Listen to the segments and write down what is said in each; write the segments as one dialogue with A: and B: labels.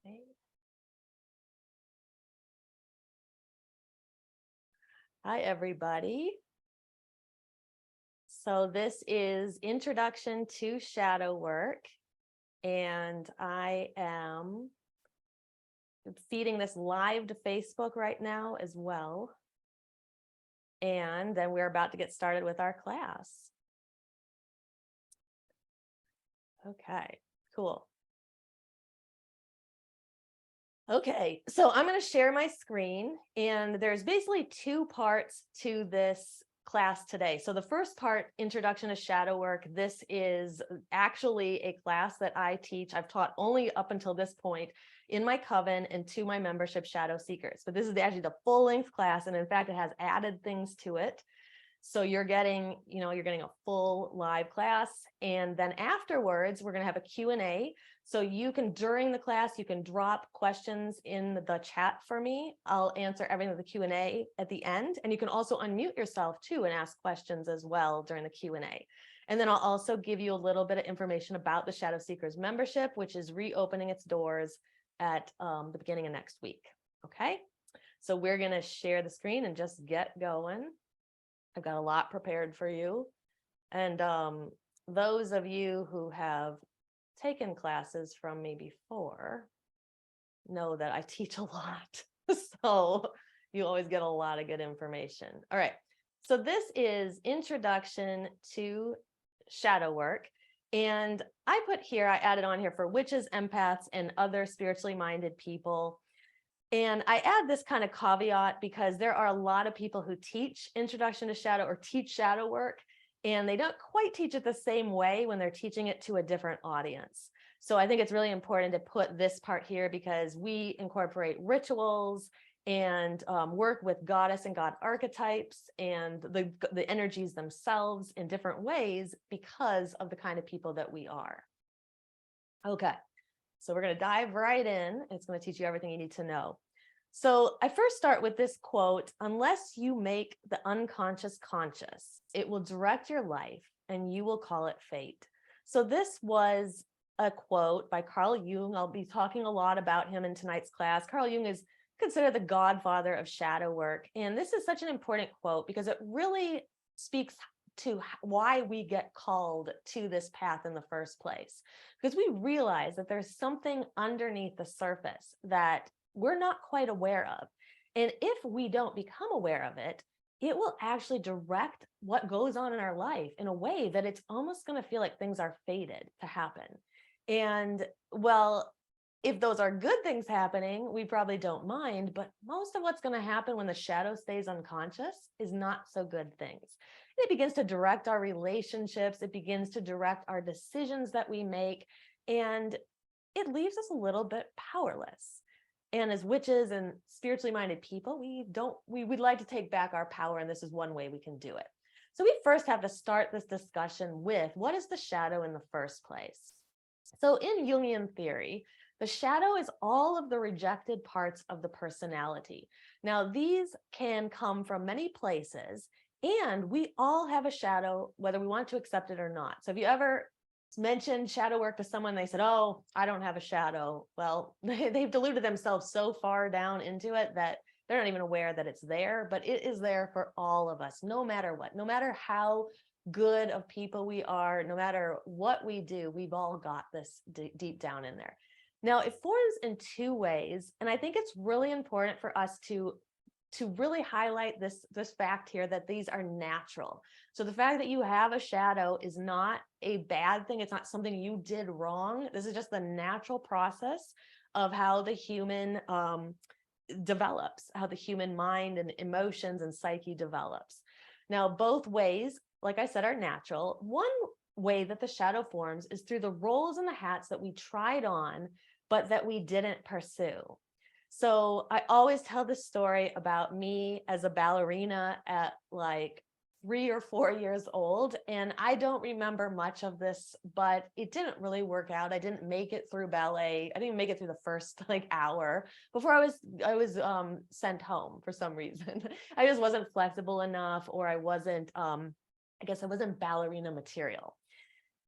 A: Okay. Hi, everybody. So this is Introduction to Shadow Work, and I am feeding this live to Facebook right now as well. And then we're about to get started with our class. Okay, cool. Okay, so I'm going to share my screen, and there's basically two parts to this class today. So the first part, Introduction to Shadow Work, this is actually a class that I teach. I've taught only up until this point in my coven and to my membership shadow seekers. But this is actually the full-length class, and in fact, it has added things to it. So you're getting, you're getting a full live class. And then afterwards, we're going to have a Q&A. So you can, during the class, you can drop questions in the chat for me. I'll answer everything with the Q&A at the end. And you can also unmute yourself too and ask questions as well during the Q&A. And then I'll also give you a little bit of information about the Shadow Seekers membership, which is reopening its doors at the beginning of next week. Okay, so we're going to share the screen and just get going. I've got a lot prepared for you. And those of you who have taken classes from me before know that I teach a lot. So you always get a lot of good information. All right. So this is Introduction to Shadow Work. And I added on here for witches, empaths, and other spiritually minded people. And I add this kind of caveat because there are a lot of people who teach Introduction to Shadow or teach shadow work, and they don't quite teach it the same way when they're teaching it to a different audience. So I think it's really important to put this part here because we incorporate rituals and work with goddess and god archetypes and the energies themselves in different ways because of the kind of people that we are. Okay. So we're going to dive right in. It's going to teach you everything you need to know. So I first start with this quote: unless you make the unconscious conscious, it will direct your life and you will call it fate. So this was a quote by Carl Jung. I'll be talking a lot about him in tonight's class. Carl Jung is considered the godfather of shadow work. And this is such an important quote because it really speaks to why we get called to this path in the first place, because we realize that there's something underneath the surface that we're not quite aware of. And if we don't become aware of it, it will actually direct what goes on in our life in a way that it's almost going to feel like things are fated to happen. And well, if those are good things happening, we probably don't mind, but most of what's going to happen when the shadow stays unconscious is not so good things. It begins to direct our relationships. It begins to direct our decisions that we make, and it leaves us a little bit powerless. And as witches and spiritually minded people, we would like to take back our power, and this is one way we can do it. So we first have to start this discussion with, what is the shadow in the first place? So in Jungian theory, the shadow is all of the rejected parts of the personality. Now, these can come from many places, and we all have a shadow, whether we want to accept it or not. So if you ever mentioned shadow work to someone, they said, oh, I don't have a shadow. Well, they've deluded themselves so far down into it that they're not even aware that it's there, but it is there for all of us, no matter what, no matter how good of people we are, no matter what we do, we've all got this deep down in there. Now, it forms in two ways, and I think it's really important for us to really highlight this fact here, that these are natural. So the fact that you have a shadow is not a bad thing. It's not something you did wrong. This is just the natural process of how the human develops, how the human mind and emotions and psyche develops. Now, both ways, like I said, are natural. One way that the shadow forms is through the roles and the hats that we tried on, but that we didn't pursue. So I always tell this story about me as a ballerina at like 3 or 4 years old. And I don't remember much of this, but it didn't really work out. I didn't make it through ballet. I didn't even make it through the first hour before I was sent home for some reason. I just wasn't flexible enough, or I wasn't, I guess I wasn't ballerina material.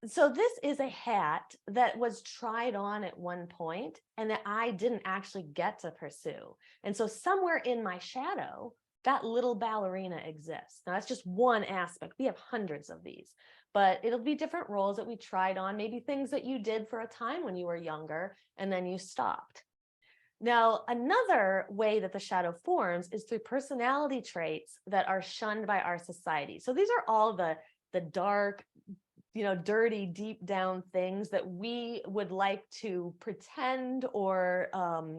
A: So this is a hat that was tried on at one point and that I didn't actually get to pursue. And so somewhere in my shadow, that little ballerina exists. Now that's just one aspect. We have hundreds of these, but it'll be different roles that we tried on, maybe things that you did for a time when you were younger and then you stopped. Now, another way that the shadow forms is through personality traits that are shunned by our society. So these are all the dark, dirty, deep down things that we would like to pretend or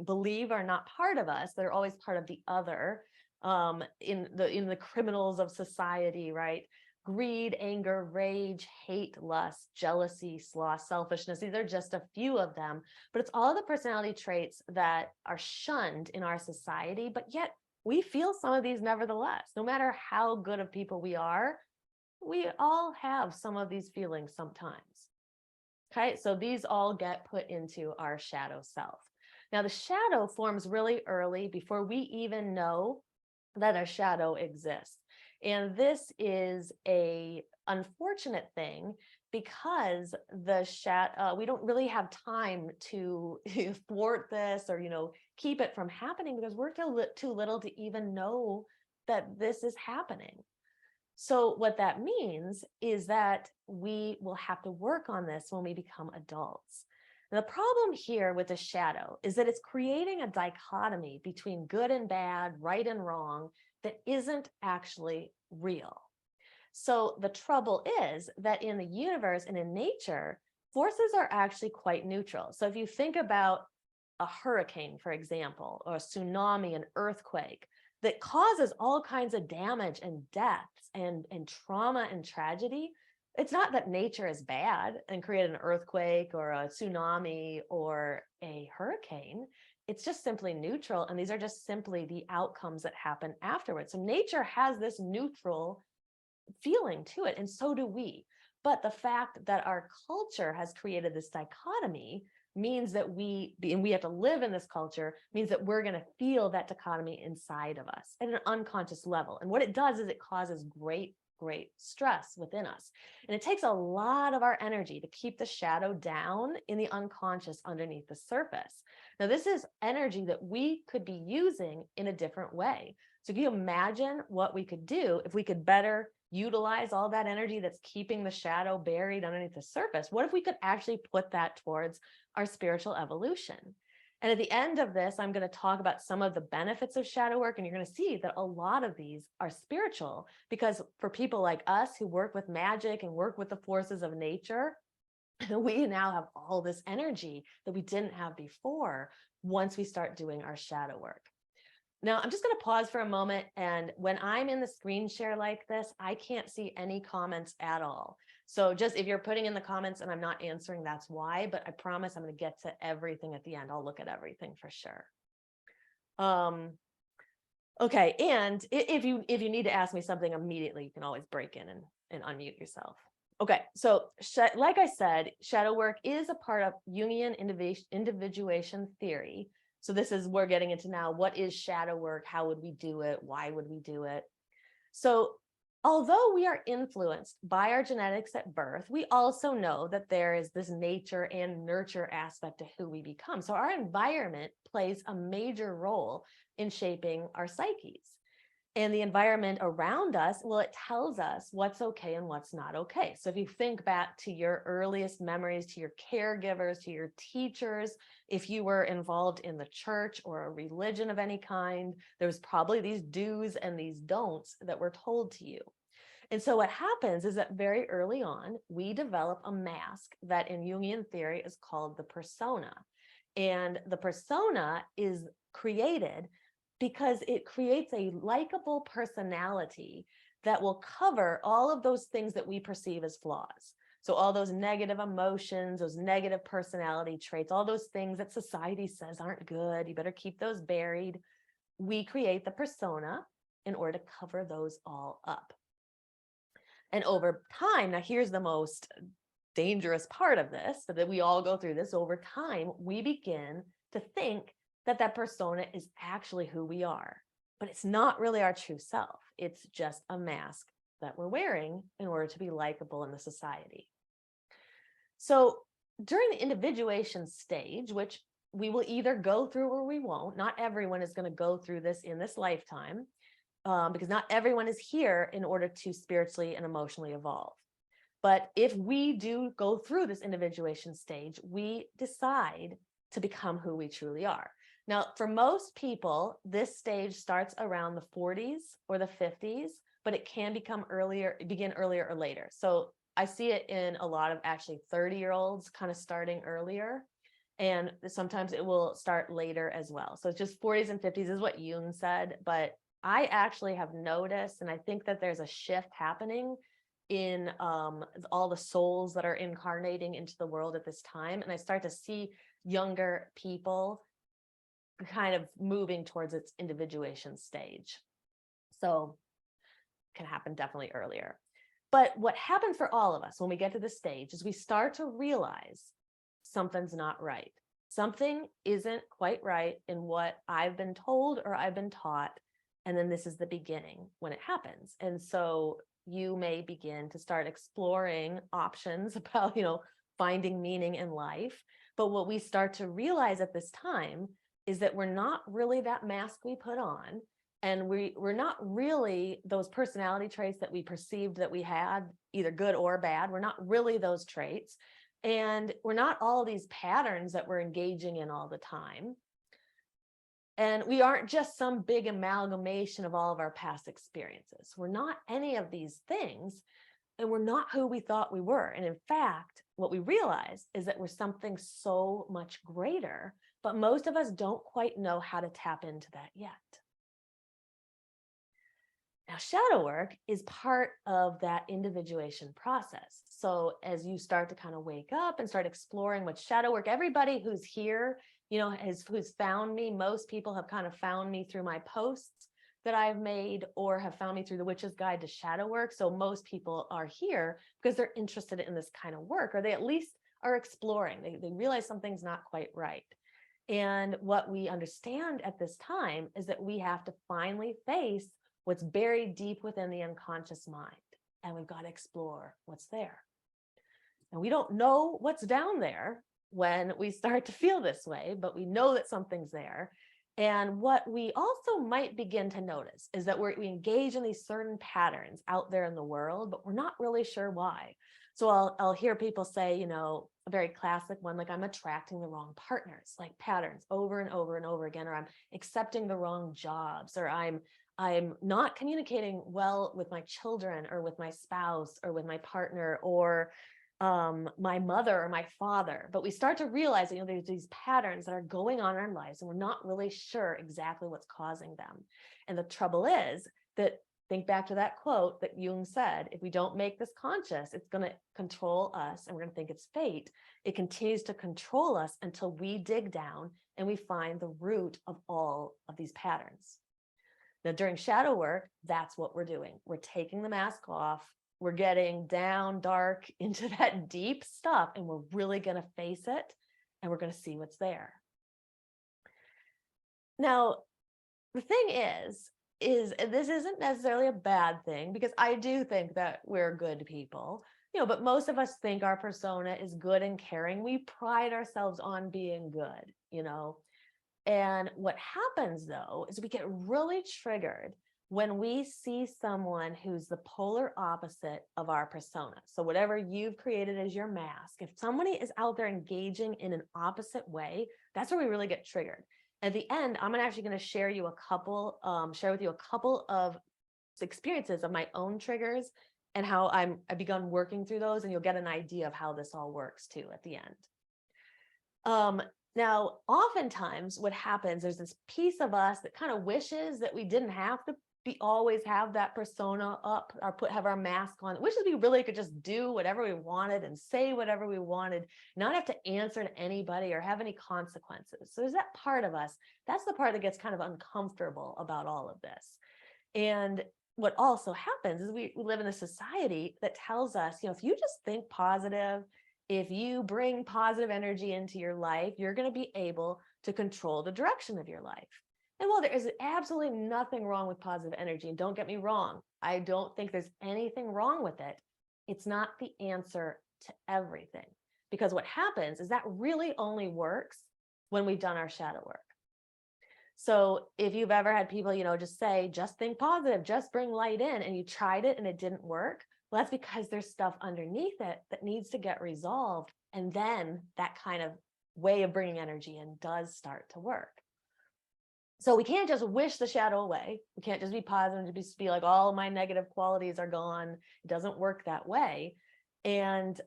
A: believe are not part of us. They're always part of the other, in the criminals of society, right? Greed, anger, rage, hate, lust, jealousy, sloth, selfishness. These are just a few of them, but it's all the personality traits that are shunned in our society, but yet we feel some of these nevertheless. No matter how good of people we all have some of these feelings sometimes. Okay, so these all get put into our shadow self. Now, the shadow forms really early before we even know that a shadow exists. And this is a unfortunate thing because we don't really have time to thwart this or keep it from happening because we're too little to even know that this is happening. So what that means is that we will have to work on this when we become adults. And the problem here with the shadow is that it's creating a dichotomy between good and bad, right and wrong, that isn't actually real. So the trouble is that in the universe and in nature, forces are actually quite neutral. So if you think about a hurricane, for example, or a tsunami, an earthquake, that causes all kinds of damage and deaths and trauma and tragedy, it's not that nature is bad and created an earthquake or a tsunami or a hurricane. It's just simply neutral. And these are just simply the outcomes that happen afterwards. So nature has this neutral feeling to it, and so do we. But the fact that our culture has created this dichotomy means that we have to live in this culture, means that we're going to feel that dichotomy inside of us at an unconscious level. And what it does is it causes great stress within us. And it takes a lot of our energy to keep the shadow down in the unconscious underneath the surface. Now, this is energy that we could be using in a different way. So can you imagine what we could do if we could better utilize all that energy that's keeping the shadow buried underneath the surface? What if we could actually put that towards our spiritual evolution? And at the end of this, I'm going to talk about some of the benefits of shadow work. And you're going to see that a lot of these are spiritual, because for people like us who work with magic and work with the forces of nature, we now have all this energy that we didn't have before once we start doing our shadow work. Now, I'm just going to pause for a moment. And when I'm in the screen share like this, I can't see any comments at all. So just if you're putting in the comments and I'm not answering, that's why. But I promise I'm going to get to everything at the end. I'll look at everything for sure. Okay. And if you need to ask me something immediately, you can always break in and unmute yourself. Okay. So like I said, shadow work is a part of Jungian individuation theory. So this is, we're getting into now, what is shadow work? How would we do it? Why would we do it? So although we are influenced by our genetics at birth, we also know that there is this nature and nurture aspect to who we become. So our environment plays a major role in shaping our psyches. And the environment around us, well, it tells us what's okay and what's not okay. So if you think back to your earliest memories, to your caregivers, to your teachers, if you were involved in the church or a religion of any kind, there was probably these do's and these don'ts that were told to you. And so what happens is that very early on, we develop a mask that in Jungian theory is called the persona. And the persona is created because it creates a likable personality that will cover all of those things that we perceive as flaws. So all those negative emotions, those negative personality traits, all those things that society says aren't good, you better keep those buried. We create the persona in order to cover those all up. And over time, now here's the most dangerous part of this, so that we all go through this over time, we begin to think that persona is actually who we are, but it's not really our true self. It's just a mask that we're wearing in order to be likable in the society. So during the individuation stage, which we will either go through or we won't, not everyone is going to go through this in this lifetime, because not everyone is here in order to spiritually and emotionally evolve. But if we do go through this individuation stage, we decide to become who we truly are. Now, for most people, this stage starts around the 40s or the 50s, but it can begin earlier or later. So I see it in a lot of actually 30-year-olds kind of starting earlier. And sometimes it will start later as well. So it's just 40s and 50s is what Jung said. But I actually have noticed, and I think that there's a shift happening in all the souls that are incarnating into the world at this time. And I start to see younger people kind of moving towards its individuation stage. So it can happen definitely earlier. But what happens for all of us when we get to this stage is we start to realize something's not right. Something isn't quite right in what I've been told or I've been taught. And then this is the beginning when it happens. And so you may begin to start exploring options about, finding meaning in life. But what we start to realize at this time is that we're not really that mask we put on. And we're not really those personality traits that we perceived that we had, either good or bad. We're not really those traits. And we're not all these patterns that we're engaging in all the time. And we aren't just some big amalgamation of all of our past experiences. We're not any of these things, and we're not who we thought we were. And in fact, what we realize is that we're something so much greater, but most of us don't quite know how to tap into that yet. Now, shadow work is part of that individuation process. So as you start to kind of wake up and start exploring what shadow work, everybody who's here, who's found me, most people have kind of found me through my posts that I've made or have found me through the Witch's Guide to Shadow Work. So most people are here because they're interested in this kind of work, or they at least are exploring. They realize something's not quite right. And what we understand at this time is that we have to finally face what's buried deep within the unconscious mind. And we've got to explore what's there. And we don't know what's down there when we start to feel this way, but we know that something's there. And what we also might begin to notice is that we engage in these certain patterns out there in the world, but we're not really sure why. So I'll hear people say, a very classic one, like I'm attracting the wrong partners, like patterns over and over and over again, or I'm accepting the wrong jobs, or I'm not communicating well with my children or with my spouse or with my partner or my mother or my father. But we start to realize that there's these patterns that are going on in our lives and we're not really sure exactly what's causing them. And the trouble is that, think back to that quote that Jung said, if we don't make this conscious, it's going to control us and we're going to think it's fate. It continues to control us until we dig down and we find the root of all of these patterns. Now, during shadow work, that's what we're doing. We're taking the mask off. We're getting down dark into that deep stuff, and we're really going to face it, and we're going to see what's there. Now, the thing is this isn't necessarily a bad thing, because I do think that we're good people, but most of us think our persona is good and caring. We pride ourselves on being good, And what happens, though, is we get really triggered when we see someone who's the polar opposite of our persona. So whatever you've created as your mask, if somebody is out there engaging in an opposite way, that's where we really get triggered. At the end, I'm actually going to share with you a couple of experiences of my own triggers and how I've begun working through those, and you'll get an idea of how this all works too at the end. Now, oftentimes what happens, there's this piece of us that kind of wishes that we didn't have to always have that persona up or have our mask on. It wishes we really could just do whatever we wanted and say whatever we wanted, not have to answer to anybody or have any consequences. So there's that part of us. That's the part that gets kind of uncomfortable about all of this. And what also happens is we live in a society that tells us, if you just think positive, if you bring positive energy into your life, you're going to be able to control the direction of your life. And while there is absolutely nothing wrong with positive energy, and don't get me wrong, I don't think there's anything wrong with it, it's not the answer to everything. because what happens is that really only works when we've done our shadow work. So if you've ever had people, just say, just think positive, just bring light in, and you tried it and it didn't work, well, that's because there's stuff underneath it that needs to get resolved. And then that kind of way of bringing energy in does start to work. So we can't just wish the shadow away. We can't just be positive and just be like, all my negative qualities are gone. It doesn't work that way. And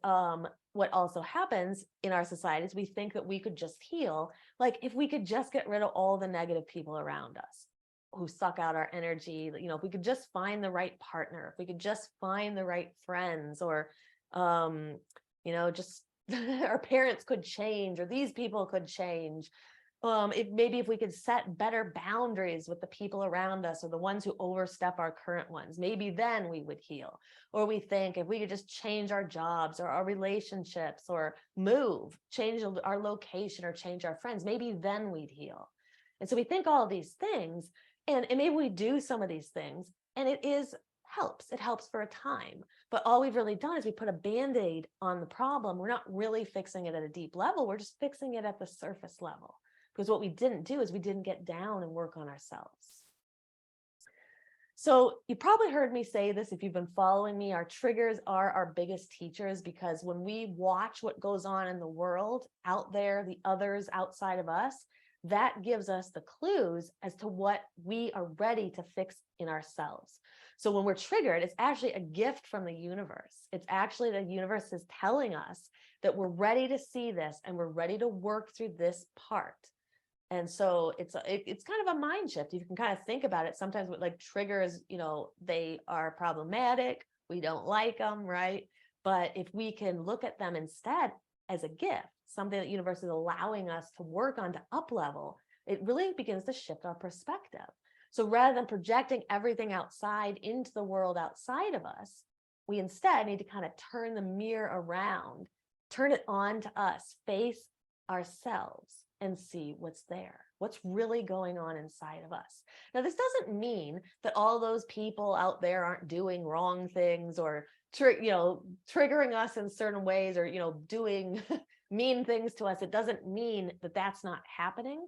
A: what also happens in our society is we think that we could just heal. Like if we could just get rid of all the negative people around us who suck out our energy, if we could just find the right partner, if we could just find the right friends, or, just our parents could change, or these people could change. If we could set better boundaries with the people around us, or the ones who overstep our current ones, maybe then we would heal. Or we think if we could just change our jobs or our relationships, or change our location, or change our friends, maybe then we'd heal. And so we think all of these things, and maybe we do some of these things, and it helps for a time. But all we've really done is we put a Band-Aid on the problem. We're not really fixing it at a deep level. We're just fixing it at the surface level. Because what we didn't do is we didn't get down and work on ourselves. So you probably heard me say this if you've been following me. Our triggers are our biggest teachers, because when we watch what goes on in the world out there, the others outside of us, that gives us the clues as to what we are ready to fix in ourselves. So when we're triggered, it's actually a gift from the universe. It's actually the universe is telling us that we're ready to see this and we're ready to work through this part. And so it's kind of a mind shift. You can kind of think about it. Sometimes with like triggers, they are problematic. We don't like them, right? But if we can look at them instead as a gift, something that the universe is allowing us to work on to up level, it really begins to shift our perspective. So rather than projecting everything outside into the world outside of us, we instead need to kind of turn the mirror around, turn it on to us, face ourselves, and see what's there, what's really going on inside of us. Now, this doesn't mean that all those people out there aren't doing wrong things, or triggering us in certain ways, or doing mean things to us. It doesn't mean that that's not happening.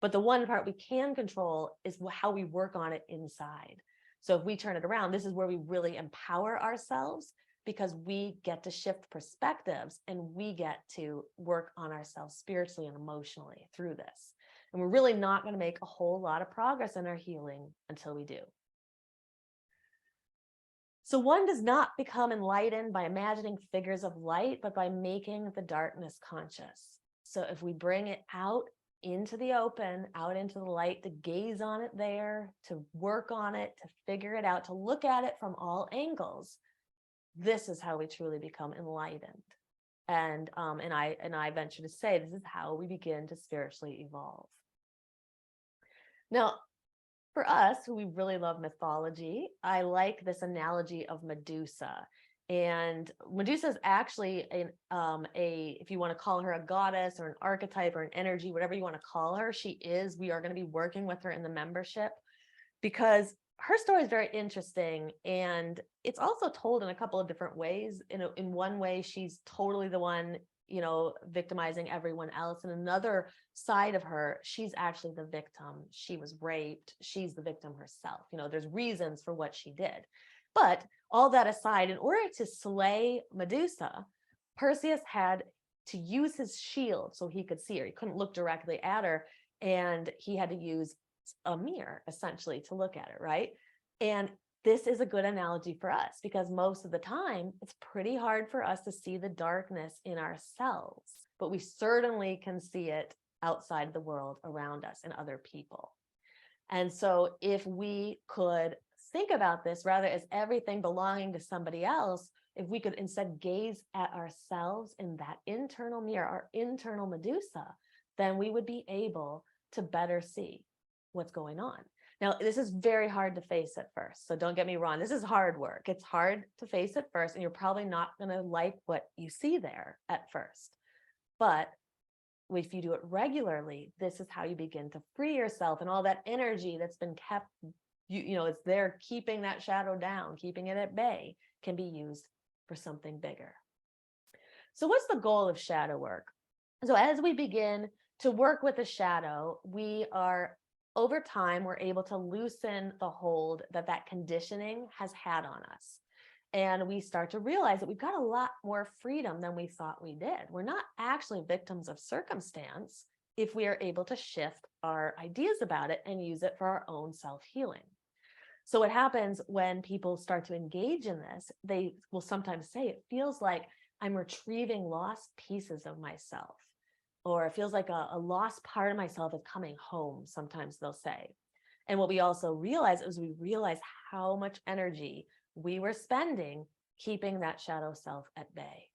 A: But the one part we can control is how we work on it inside. So if we turn it around, this is where we really empower ourselves, because we get to shift perspectives and we get to work on ourselves spiritually and emotionally through this. And we're really not going to make a whole lot of progress in our healing until we do. So one does not become enlightened by imagining figures of light, but by making the darkness conscious. So if we bring it out into the open, out into the light, to gaze on it there, to work on it, to figure it out, to look at it from all angles, this is how we truly become enlightened. And I venture to say this is how we begin to spiritually evolve. Now, for us, who we really love mythology, I like this analogy of Medusa. And Medusa is actually if you want to call her a goddess or an archetype or an energy, whatever you want to call her, she is. We are going to be working with her in the membership, because her story is very interesting, and it's also told in a couple of different ways. In one way, she's totally the one, victimizing everyone else. And another side of her, she's actually the victim. She was raped. She's the victim herself. There's reasons for what she did. But all that aside, in order to slay Medusa, Perseus had to use his shield so he could see her. He couldn't look directly at her, and he had to use a mirror essentially to look at it, right? And this is a good analogy for us, because most of the time it's pretty hard for us to see the darkness in ourselves, but we certainly can see it outside the world around us and other people. And so if we could think about this rather as everything belonging to somebody else, if we could instead gaze at ourselves in that internal mirror, our internal Medusa, then we would be able to better see what's going on. Now, this is very hard to face at first. So don't get me wrong. This is hard work. It's hard to face at first, and you're probably not going to like what you see there at first. But if you do it regularly, this is how you begin to free yourself, and all that energy that's been kept, it's there keeping that shadow down, keeping it at bay, can be used for something bigger. So what's the goal of shadow work? So as we begin to work with the shadow, over time, we're able to loosen the hold that conditioning has had on us. And we start to realize that we've got a lot more freedom than we thought we did. We're not actually victims of circumstance if we are able to shift our ideas about it and use it for our own self-healing. So what happens when people start to engage in this, they will sometimes say, it feels like I'm retrieving lost pieces of myself, or it feels like a lost part of myself is coming home, sometimes they'll say. And what we also realize is we realize how much energy we were spending keeping that shadow self at bay,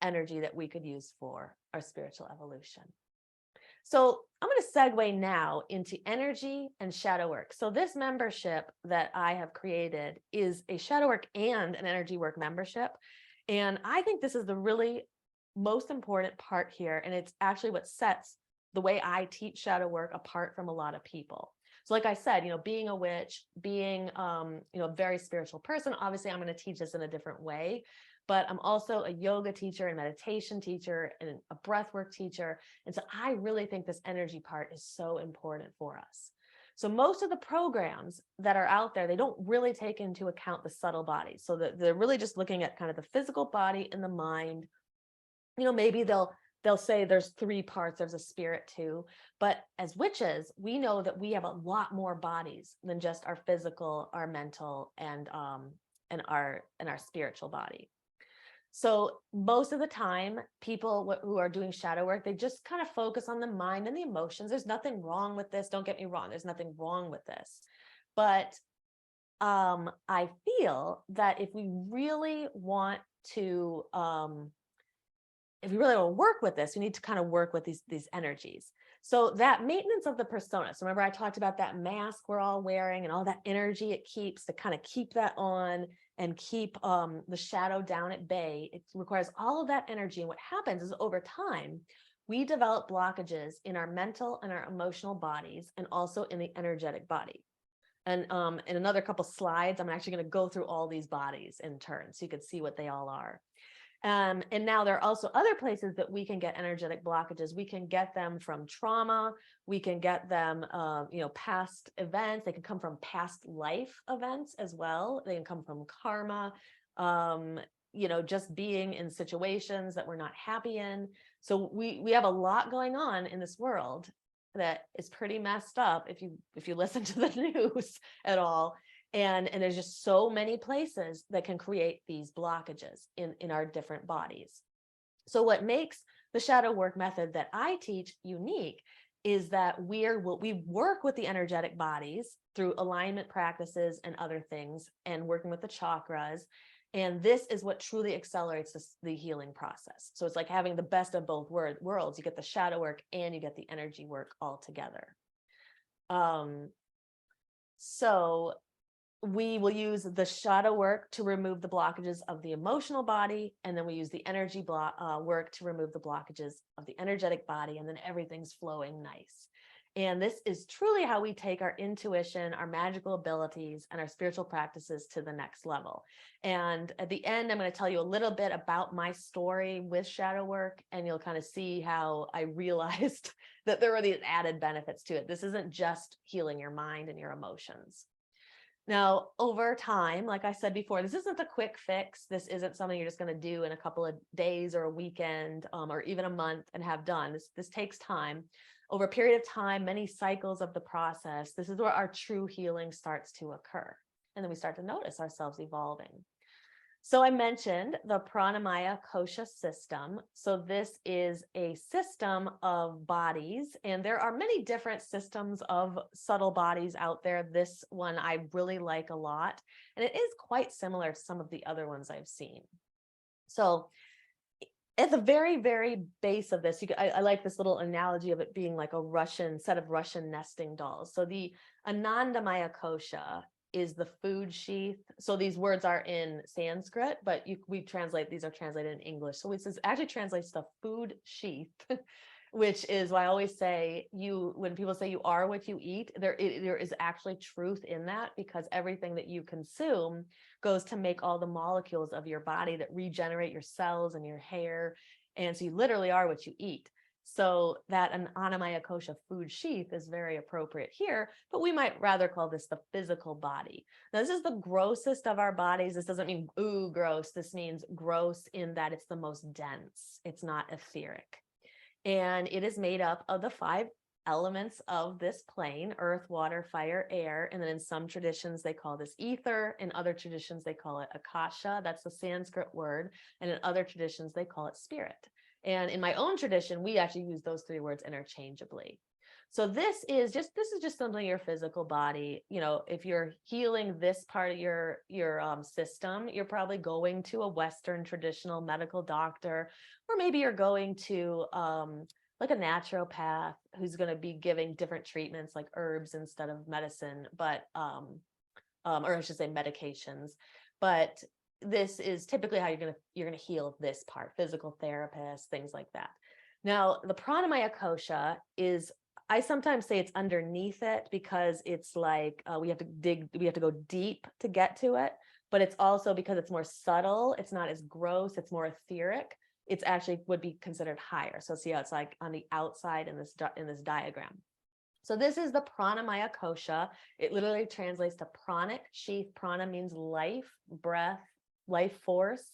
A: energy that we could use for our spiritual evolution. So I'm going to segue now into energy and shadow work. So this membership that I have created is a shadow work and an energy work membership. And I think this is the really most important part here. And it's actually what sets the way I teach shadow work apart from a lot of people. So like I said, being a witch, being, a very spiritual person, obviously I'm going to teach this in a different way, but I'm also a yoga teacher and meditation teacher and a breathwork teacher. And so I really think this energy part is so important for us. So most of the programs that are out there, they don't really take into account the subtle bodies. So they're really just looking at kind of the physical body and the mind. Maybe they'll say there's 3 parts, there's a spirit too. But as witches, we know that we have a lot more bodies than just our physical, our mental, and our spiritual body. So most of the time, people who are doing shadow work, they just kind of focus on the mind and the emotions. There's nothing wrong with this. Don't get me wrong. There's nothing wrong with this. But I feel that if we really want to work with this, we need to kind of work with these energies. So that maintenance of the persona. So remember I talked about that mask we're all wearing and all that energy it keeps to kind of keep that on and keep the shadow down at bay. It requires all of that energy. And what happens is over time, we develop blockages in our mental and our emotional bodies and also in the energetic body. And in another couple slides, I'm actually going to go through all these bodies in turn so you can see what they all are. And now there are also other places that we can get energetic blockages. We can get them from trauma. We can get them, past events. They can come from past life events as well. They can come from karma, just being in situations that we're not happy in. So we have a lot going on in this world that is pretty messed up if you listen to the news at all. And there's just so many places that can create these blockages in our different bodies. So what makes the shadow work method that I teach unique is that we work with the energetic bodies through alignment practices and other things and working with the chakras. And this is what truly accelerates the healing process. So it's like having the best of both worlds. You get the shadow work and you get the energy work all together. So we will use the shadow work to remove the blockages of the emotional body, and then we use the energy work to remove the blockages of the energetic body, and then everything's flowing nice. And this is truly how we take our intuition, our magical abilities, and our spiritual practices to the next level. And at the end, I'm going to tell you a little bit about my story with shadow work, and you'll kind of see how I realized that there were these added benefits to it. This isn't just healing your mind and your emotions. Now, over time, like I said before, this isn't a quick fix. This isn't something you're just going to do in a couple of days or a weekend or even a month and have done. This takes time. Over a period of time, many cycles of the process, this is where our true healing starts to occur. And then we start to notice ourselves evolving. So I mentioned the Pranamaya Kosha system. So this is a system of bodies, and there are many different systems of subtle bodies out there. This one I really like a lot, and it is quite similar to some of the other ones I've seen. So at the very, very base of this, I like this little analogy of it being like a set of Russian nesting dolls. So the Anandamaya Kosha is the food sheath. So these words are in Sanskrit, but these are translated in English. So it actually translates to food sheath. which is why I always say when people say you are what you eat, there is actually truth in that, because everything that you consume goes to make all the molecules of your body that regenerate your cells and your hair. And so you literally are what you eat. So that an Annamaya Kosha food sheath is very appropriate here, but we might rather call this the physical body. Now, this is the grossest of our bodies. This doesn't mean, ooh, gross. This means gross in that it's the most dense. It's not etheric. And it is made up of the 5 elements of this plane: earth, water, fire, air. And then in some traditions, they call this ether. In other traditions, they call it akasha. That's the Sanskrit word. And in other traditions, they call it spirit. And in my own tradition, we actually use those 3 words interchangeably. So this is just something your physical body, if you're healing this part of your system, you're probably going to a Western traditional medical doctor, or maybe you're going to like a naturopath who's going to be giving different treatments like herbs instead of medicine, but or I should say medications. But this is typically how you're gonna heal this part: physical therapist, things like that. Now, the pranamaya kosha is, I sometimes say it's underneath it, because it's like we have to go deep to get to it, but it's also because it's more subtle. It's not as gross. It's more etheric. It's actually would be considered higher. So see how it's like on the outside in this diagram. So this is the pranamaya kosha. It literally translates to pranic sheath. Prana means life, breath, life force.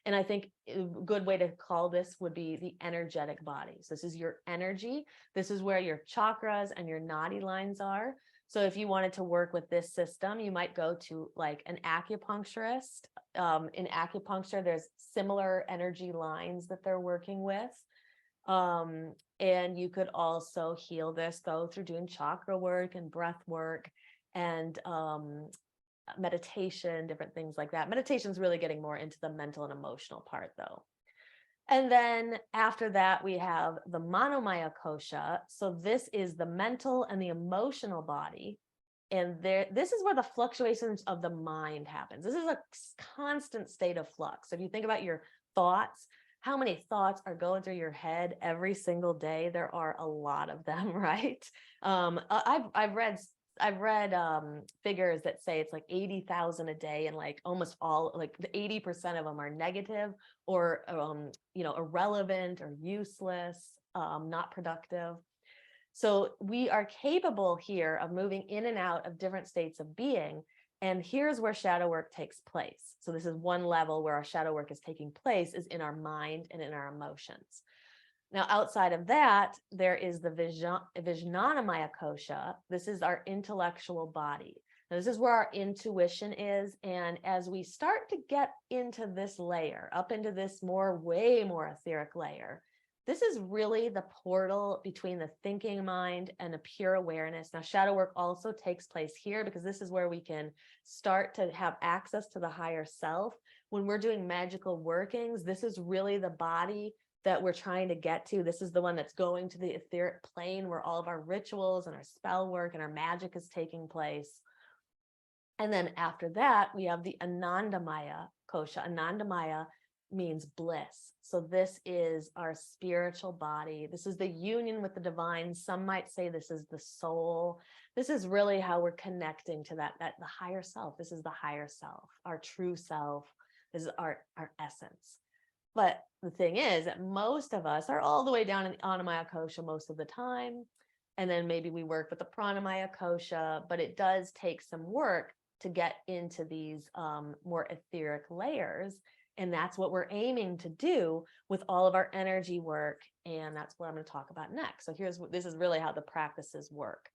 A: And I think a good way to call this would be the energetic body. So this is your energy. This is where your chakras and your nadi lines are. So if you wanted to work with this system, you might go to like an acupuncturist. In acupuncture, there's similar energy lines that they're working with. And you could also heal this though through doing chakra work and breath work and meditation, different things like that. Meditation is really getting more into the mental and emotional part though. And then after that, we have the manomaya kosha. So this is the mental and the emotional body. And this is where the fluctuations of the mind happens. This is a constant state of flux. So if you think about your thoughts, how many thoughts are going through your head every single day? There are a lot of them, right? I've read figures that say it's like 80,000 a day, and like almost all, like the 80% of them are negative or irrelevant or useless, not productive. So we are capable here of moving in and out of different states of being. And here's where shadow work takes place. So this is one level where our shadow work is taking place, is in our mind and in our emotions. Now, outside of that, there is the Vijnanamaya kosha. This is our intellectual body. Now, this is where our intuition is. And as we start to get into this layer, up into this way more etheric layer, this is really the portal between the thinking mind and a pure awareness. Now, shadow work also takes place here, because this is where we can start to have access to the higher self. When we're doing magical workings, this is really the body that we're trying to get to. This is the one that's going to the etheric plane where all of our rituals and our spell work and our magic is taking place. And then after that, we have the Anandamaya kosha. Anandamaya means bliss. So this is our spiritual body. This is the union with the divine. Some might say this is the soul. This is really how we're connecting to that the higher self. This is the higher self, our true self. This is our essence. But the thing is that most of us are all the way down in the Annamaya kosha most of the time. And then maybe we work with the Pranamaya kosha, but it does take some work to get into these more etheric layers. And that's what we're aiming to do with all of our energy work. And that's what I'm going to talk about next. So this is really how the practices work.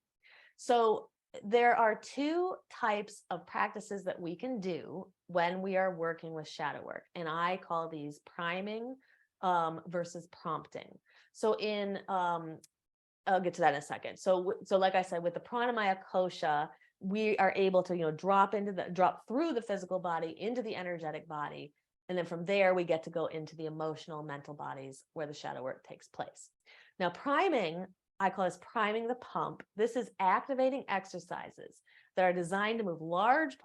A: So there are 2 types of practices that we can do when we are working with shadow work. And I call these priming versus prompting. So I'll get to that in a second. So like I said, with the pranamaya kosha, we are able to, drop through the physical body into the energetic body. And then from there, we get to go into the emotional, mental bodies where the shadow work takes place. Now, priming, I call this priming the pump. This is activating exercises that are designed to move large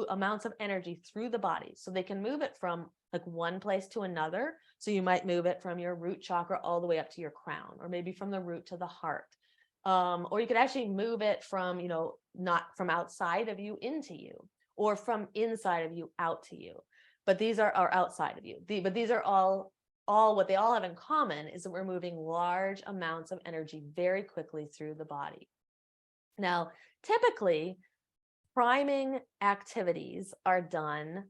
A: amounts of energy through the body. So they can move it from like one place to another. So you might move it from your root chakra all the way up to your crown, or maybe from the root to the heart. Or you could actually move it from, not from outside of you into you, or from inside of you out to you. But these are outside of you. But these are all what they all have in common is that we're moving large amounts of energy very quickly through the body. Now, typically, priming activities are done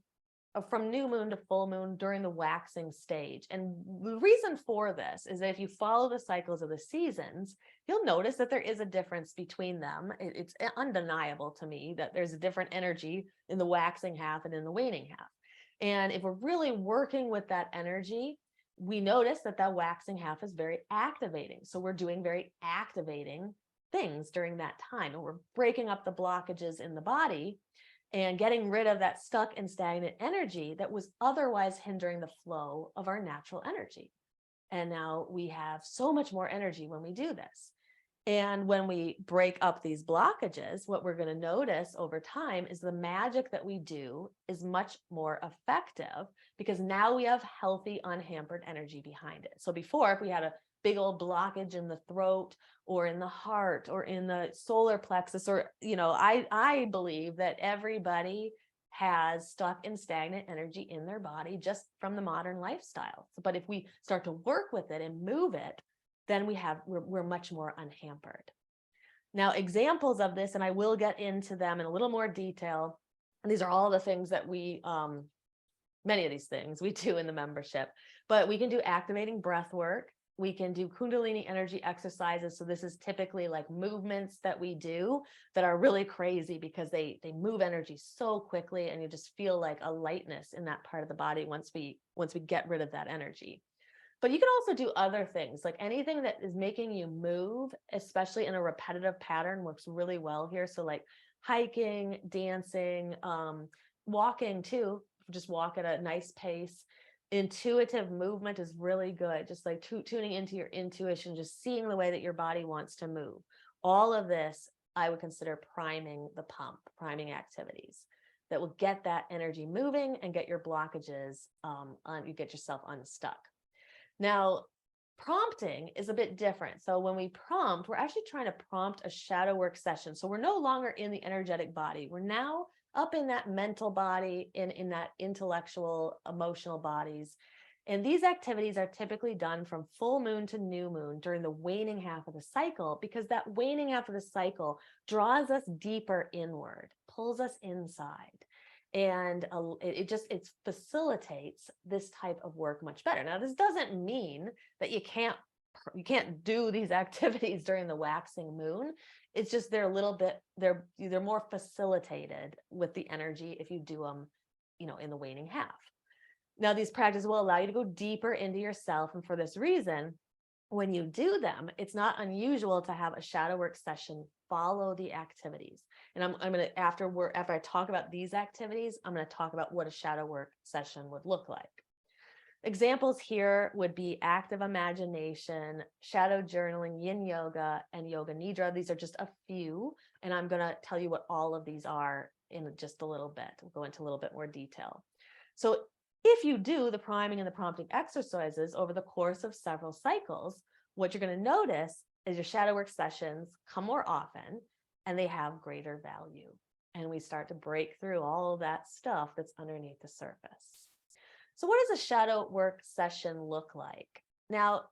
A: from new moon to full moon during the waxing stage. And the reason for this is that if you follow the cycles of the seasons, you'll notice that there is a difference between them. It's undeniable to me that there's a different energy in the waxing half and in the waning half. And if we're really working with that energy, we notice that that waxing half is very activating. So we're doing very activating things during that time, and we're breaking up the blockages in the body and getting rid of that stuck and stagnant energy that was otherwise hindering the flow of our natural energy. And now we have so much more energy when we do this. And when we break up these blockages, what we're going to notice over time is the magic that we do is much more effective, because now we have healthy, unhampered energy behind it. So before, if we had a big old blockage in the throat or in the heart or in the solar plexus, or, I believe that everybody has stuck and stagnant energy in their body just from the modern lifestyle. But if we start to work with it and move it, then we're much more unhampered. Now, examples of this, and I will get into them in a little more detail. And these are all the things that many of these things we do in the membership, but we can do activating breath work. We can do Kundalini energy exercises. So this is typically like movements that we do that are really crazy because they move energy so quickly, and you just feel like a lightness in that part of the body once we get rid of that energy. But you can also do other things, like anything that is making you move, especially in a repetitive pattern, works really well here. So like hiking, dancing, walking too, just walk at a nice pace. Intuitive movement is really good. Just like tuning into your intuition, just seeing the way that your body wants to move. All of this, I would consider priming the pump, priming activities that will get that energy moving and get your blockages, you get yourself unstuck. Now, prompting is a bit different. So when we prompt, we're actually trying to prompt a shadow work session. So we're no longer in the energetic body. We're now up in that mental body, in that intellectual, emotional bodies. And these activities are typically done from full moon to new moon during the waning half of the cycle, because that waning half of the cycle draws us deeper inward, pulls us inside. And it facilitates this type of work much better. Now, this doesn't mean that you can't do these activities during the waxing moon. It's just they're more facilitated with the energy if you do them, in the waning half. Now, these practices will allow you to go deeper into yourself. And for this reason, when you do them, it's not unusual to have a shadow work session follow the activities. And I'm going to, after I talk about these activities, I'm going to talk about what a shadow work session would look like. Examples here would be active imagination, shadow journaling, yin yoga, and yoga nidra. These are just a few, and I'm going to tell you what all of these are in just a little bit. We'll go into a little bit more detail. So if you do the priming and the prompting exercises over the course of several cycles, what you're going to notice is your shadow work sessions come more often and they have greater value. And we start to break through all of that stuff that's underneath the surface. So what does a shadow work session look like? Now,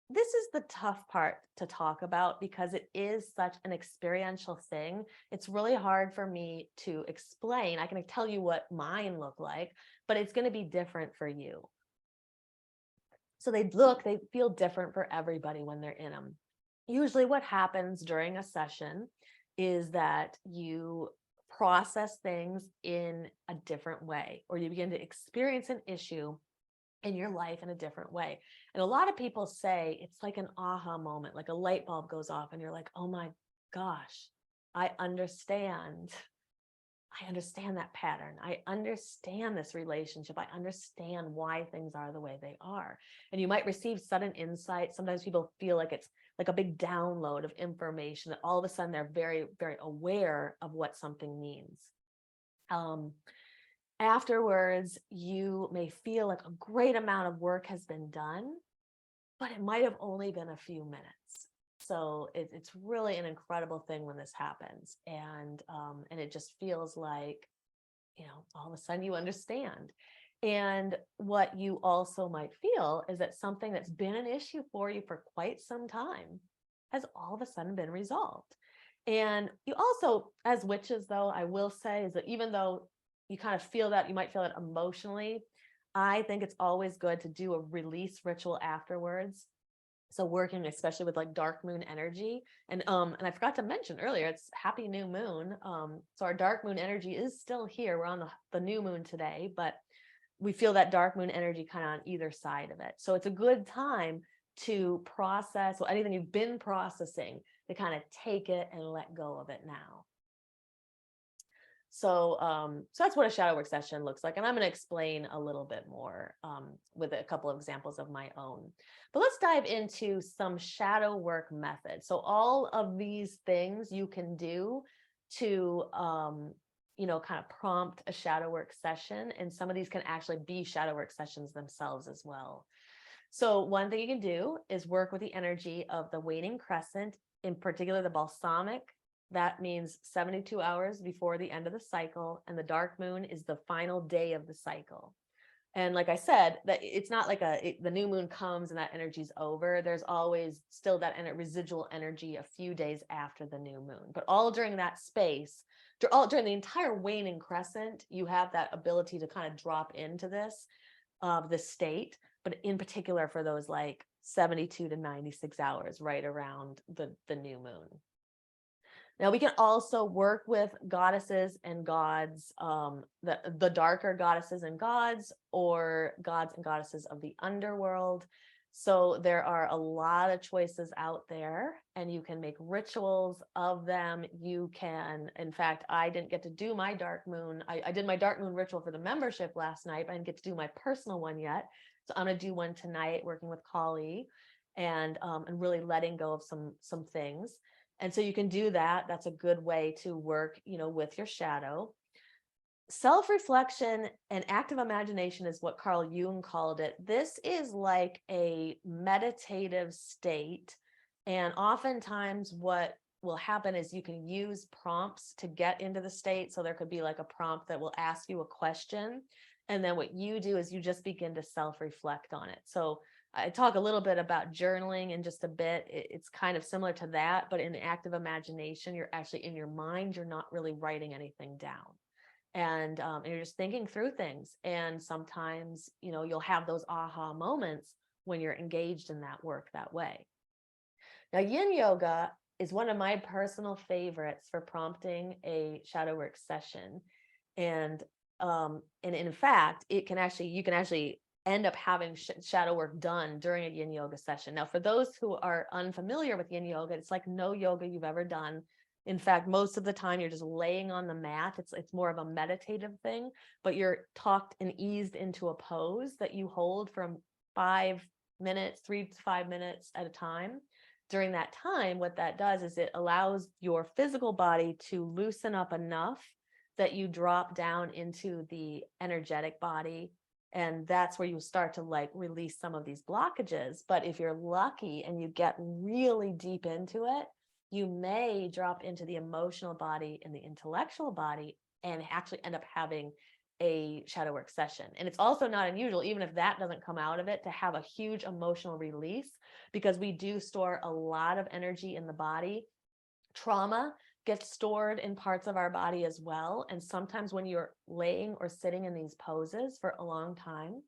A: this is the tough part to talk about because it is such an experiential thing. It's really hard for me to explain. I can tell you what mine look like, but it's going to be different for you. So they feel different for everybody when they're in them. Usually what happens during a session is that you process things in a different way, or you begin to experience an issue in your life in a different way. And a lot of people say it's like an aha moment, like a light bulb goes off and you're like, oh my gosh, I understand that pattern. I understand this relationship. I understand why things are the way they are. And you might receive sudden insight. Sometimes people feel like it's like a big download of information that all of a sudden they're very, very aware of what something means. Afterwards, you may feel like a great amount of work has been done, but it might have only been a few minutes. So it's really an incredible thing when this happens. And it just feels like, all of a sudden you understand. And what you also might feel is that something that's been an issue for you for quite some time has all of a sudden been resolved. And you also, as witches, though, I will say is that even though you kind of feel that, you might feel it emotionally, I think it's always good to do a release ritual afterwards. So working especially with like dark moon energy. And I forgot to mention earlier, it's happy new moon. So our dark moon energy is still here. We're on the new moon today, but we feel that dark moon energy kind of on either side of it. So it's a good time to process anything you've been processing, to kind of take it and let go of it now. So that's what a shadow work session looks like. And I'm going to explain a little bit more with a couple of examples of my own. But let's dive into some shadow work methods. So all of these things you can do to, kind of prompt a shadow work session. And some of these can actually be shadow work sessions themselves as well. So one thing you can do is work with the energy of the waning crescent, in particular the balsamic. That means 72 hours before the end of the cycle, and the dark moon is the final day of the cycle. And like I said, that it's not like the new moon comes and that energy's over. There's always still that residual energy a few days after the new moon. But all during that space, during the entire waning crescent, you have that ability to kind of drop into this state, but in particular for those like 72 to 96 hours right around the new moon. Now we can also work with goddesses and gods, the darker goddesses and gods, or gods and goddesses of the underworld. So there are a lot of choices out there, and you can make rituals of them. You can, in fact, I didn't get to do my dark moon. I did my dark moon ritual for the membership last night, but I didn't get to do my personal one yet. So I'm going to do one tonight, working with Kali, and really letting go of some things. And so you can do that. That's a good way to work, with your shadow. Self-reflection and active imagination is what Carl Jung called it. This is like a meditative state. And oftentimes what will happen is you can use prompts to get into the state. So there could be like a prompt that will ask you a question. And then what you do is you just begin to self-reflect on it. So I talk a little bit about journaling in just a bit. It's kind of similar to that, but in active imagination, you're actually in your mind, you're not really writing anything down. And you're just thinking through things. And sometimes, you'll have those aha moments when you're engaged in that work that way. Now, yin yoga is one of my personal favorites for prompting a shadow work session. And in fact, you can actually end up having shadow work done during a yin yoga session. Now, for those who are unfamiliar with yin yoga, it's like no yoga you've ever done. In fact, most of the time you're just laying on the mat. It's more of a meditative thing, but you're tucked and eased into a pose that you hold from 3 to 5 minutes at a time. During that time, what that does is it allows your physical body to loosen up enough that you drop down into the energetic body. And that's where you start to like release some of these blockages. But if you're lucky and you get really deep into it, you may drop into the emotional body and the intellectual body and actually end up having a shadow work session. And it's also not unusual, even if that doesn't come out of it, to have a huge emotional release, because we do store a lot of energy in the body. Trauma gets stored in parts of our body as well. And sometimes when you're laying or sitting in these poses for a long time,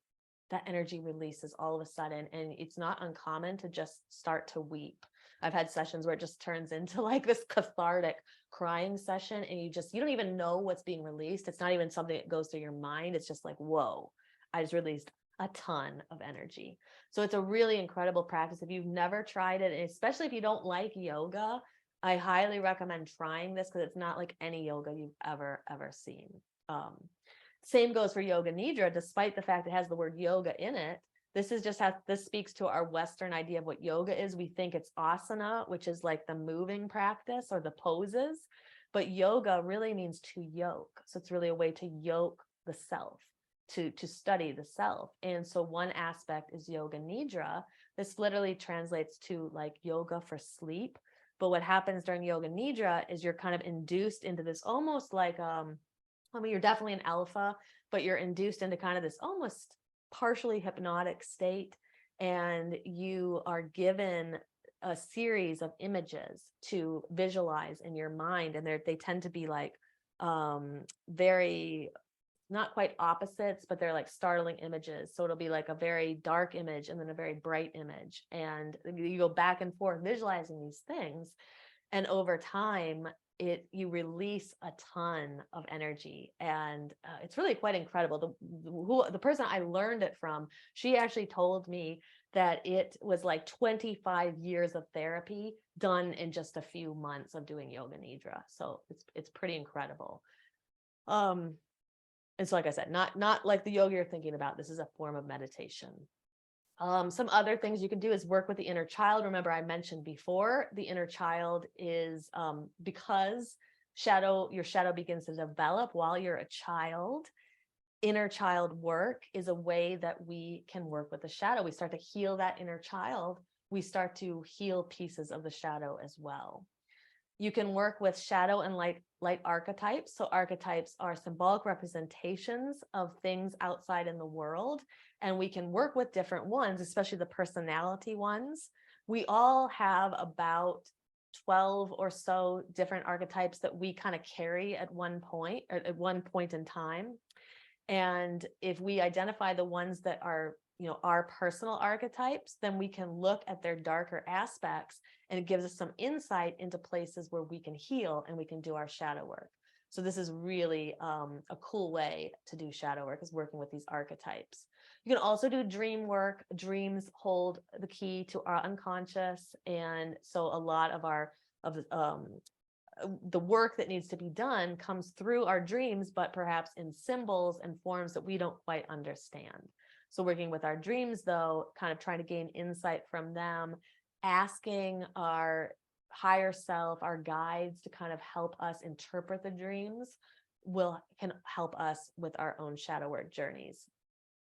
A: that energy releases all of a sudden. And it's not uncommon to just start to weep. I've had sessions where it just turns into like this cathartic crying session, and you don't even know what's being released. It's not even something that goes through your mind. It's just like, whoa, I just released a ton of energy. So it's a really incredible practice. If you've never tried it, and especially if you don't like yoga, I highly recommend trying this, because it's not like any yoga you've ever seen. Same goes for yoga nidra. Despite the fact it has the word yoga in it, this is just how this speaks to our Western idea of what yoga is. We think it's asana, which is like the moving practice or the poses, but yoga really means to yoke. So it's really a way to yoke the self, to study the self. And so one aspect is yoga nidra. This literally translates to like yoga for sleep. But what happens during yoga nidra is you're kind of induced into this almost like, I mean, you're definitely an alpha, but you're induced into kind of this almost partially hypnotic state. And you are given a series of images to visualize in your mind. And they tend to be like very, not quite opposites, but they're like startling images. So it'll be like a very dark image and then a very bright image. And you go back and forth visualizing these things. And over time, you release a ton of energy. And it's really quite incredible. The person I learned it from, she actually told me that it was like 25 years of therapy done in just a few months of doing yoga nidra. So it's pretty incredible. And so, like I said, not like the yoga you're thinking about. This is a form of meditation. Some other things you can do is work with the inner child. Remember, I mentioned before, the inner child is because your shadow begins to develop while you're a child. Inner child work is a way that we can work with the shadow. We start to heal that inner child. We start to heal pieces of the shadow as well. You can work with shadow and light archetypes. So archetypes are symbolic representations of things outside in the world. And we can work with different ones, especially the personality ones. We all have about 12 or so different archetypes that we kind of carry at one point in time. And if we identify the ones that are, our personal archetypes, then we can look at their darker aspects, and it gives us some insight into places where we can heal and we can do our shadow work. So this is really a cool way to do shadow work, is working with these archetypes. You can also do dream work. Dreams hold the key to our unconscious. And so a lot of the work that needs to be done comes through our dreams, but perhaps in symbols and forms that we don't quite understand. So working with our dreams, though, kind of trying to gain insight from them, asking our higher self, our guides, to kind of help us interpret the dreams can help us with our own shadow work journeys.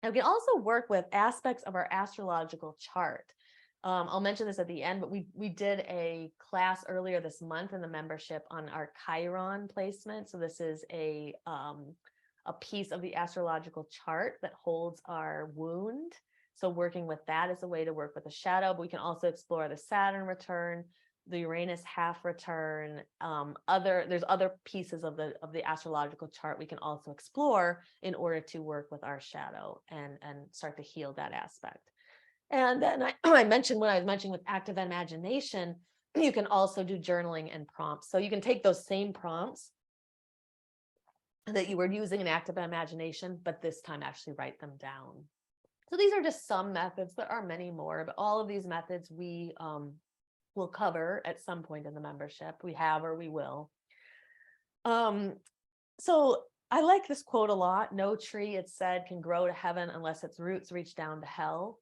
A: And we can also work with aspects of our astrological chart. I'll mention this at the end, but we did a class earlier this month in the membership on our Chiron placement. So this is a piece of the astrological chart that holds our wound. So working with that is a way to work with the shadow, but we can also explore the Saturn return, the Uranus half return. There's other pieces of the astrological chart we can also explore in order to work with our shadow and start to heal that aspect. And then I mentioned, when I was mentioning with active imagination, you can also do journaling and prompts. So you can take those same prompts that you were using in active imagination, but this time actually write them down. So these are just some methods. There are many more, but all of these methods we will cover at some point in the membership. We have, or we will. So I like this quote a lot. No tree, it said, can grow to heaven unless its roots reach down to hell.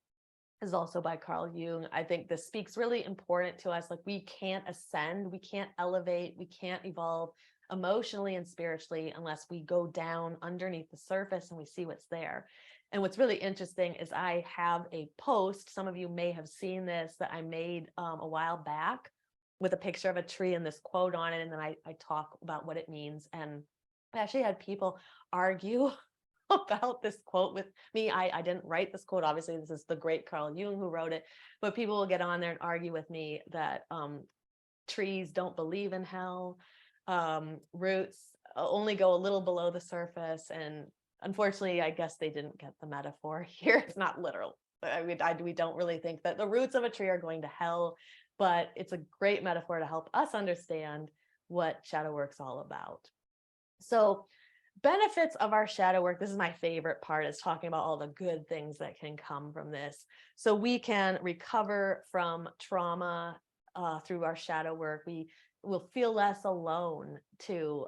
A: Is also by Carl Jung. I think this speaks really important to us. Like, we can't ascend, we can't elevate, we can't evolve emotionally and spiritually unless we go down underneath the surface and we see what's there. And what's really interesting is I have a post, some of you may have seen this, that I made a while back with a picture of a tree and this quote on it. And then I talk about what it means. And I actually had people argue about this quote with me. I didn't write this quote. Obviously, this is the great Carl Jung who wrote it, but people will get on there and argue with me that trees don't believe in hell. Roots only go a little below the surface. And unfortunately, I guess they didn't get the metaphor here. It's not literal. I mean, we don't really think that the roots of a tree are going to hell, but it's a great metaphor to help us understand what shadow work's all about. So benefits of our shadow work, this is my favorite part, is talking about all the good things that can come from this. So we can recover from trauma through our shadow work. We will feel less alone too.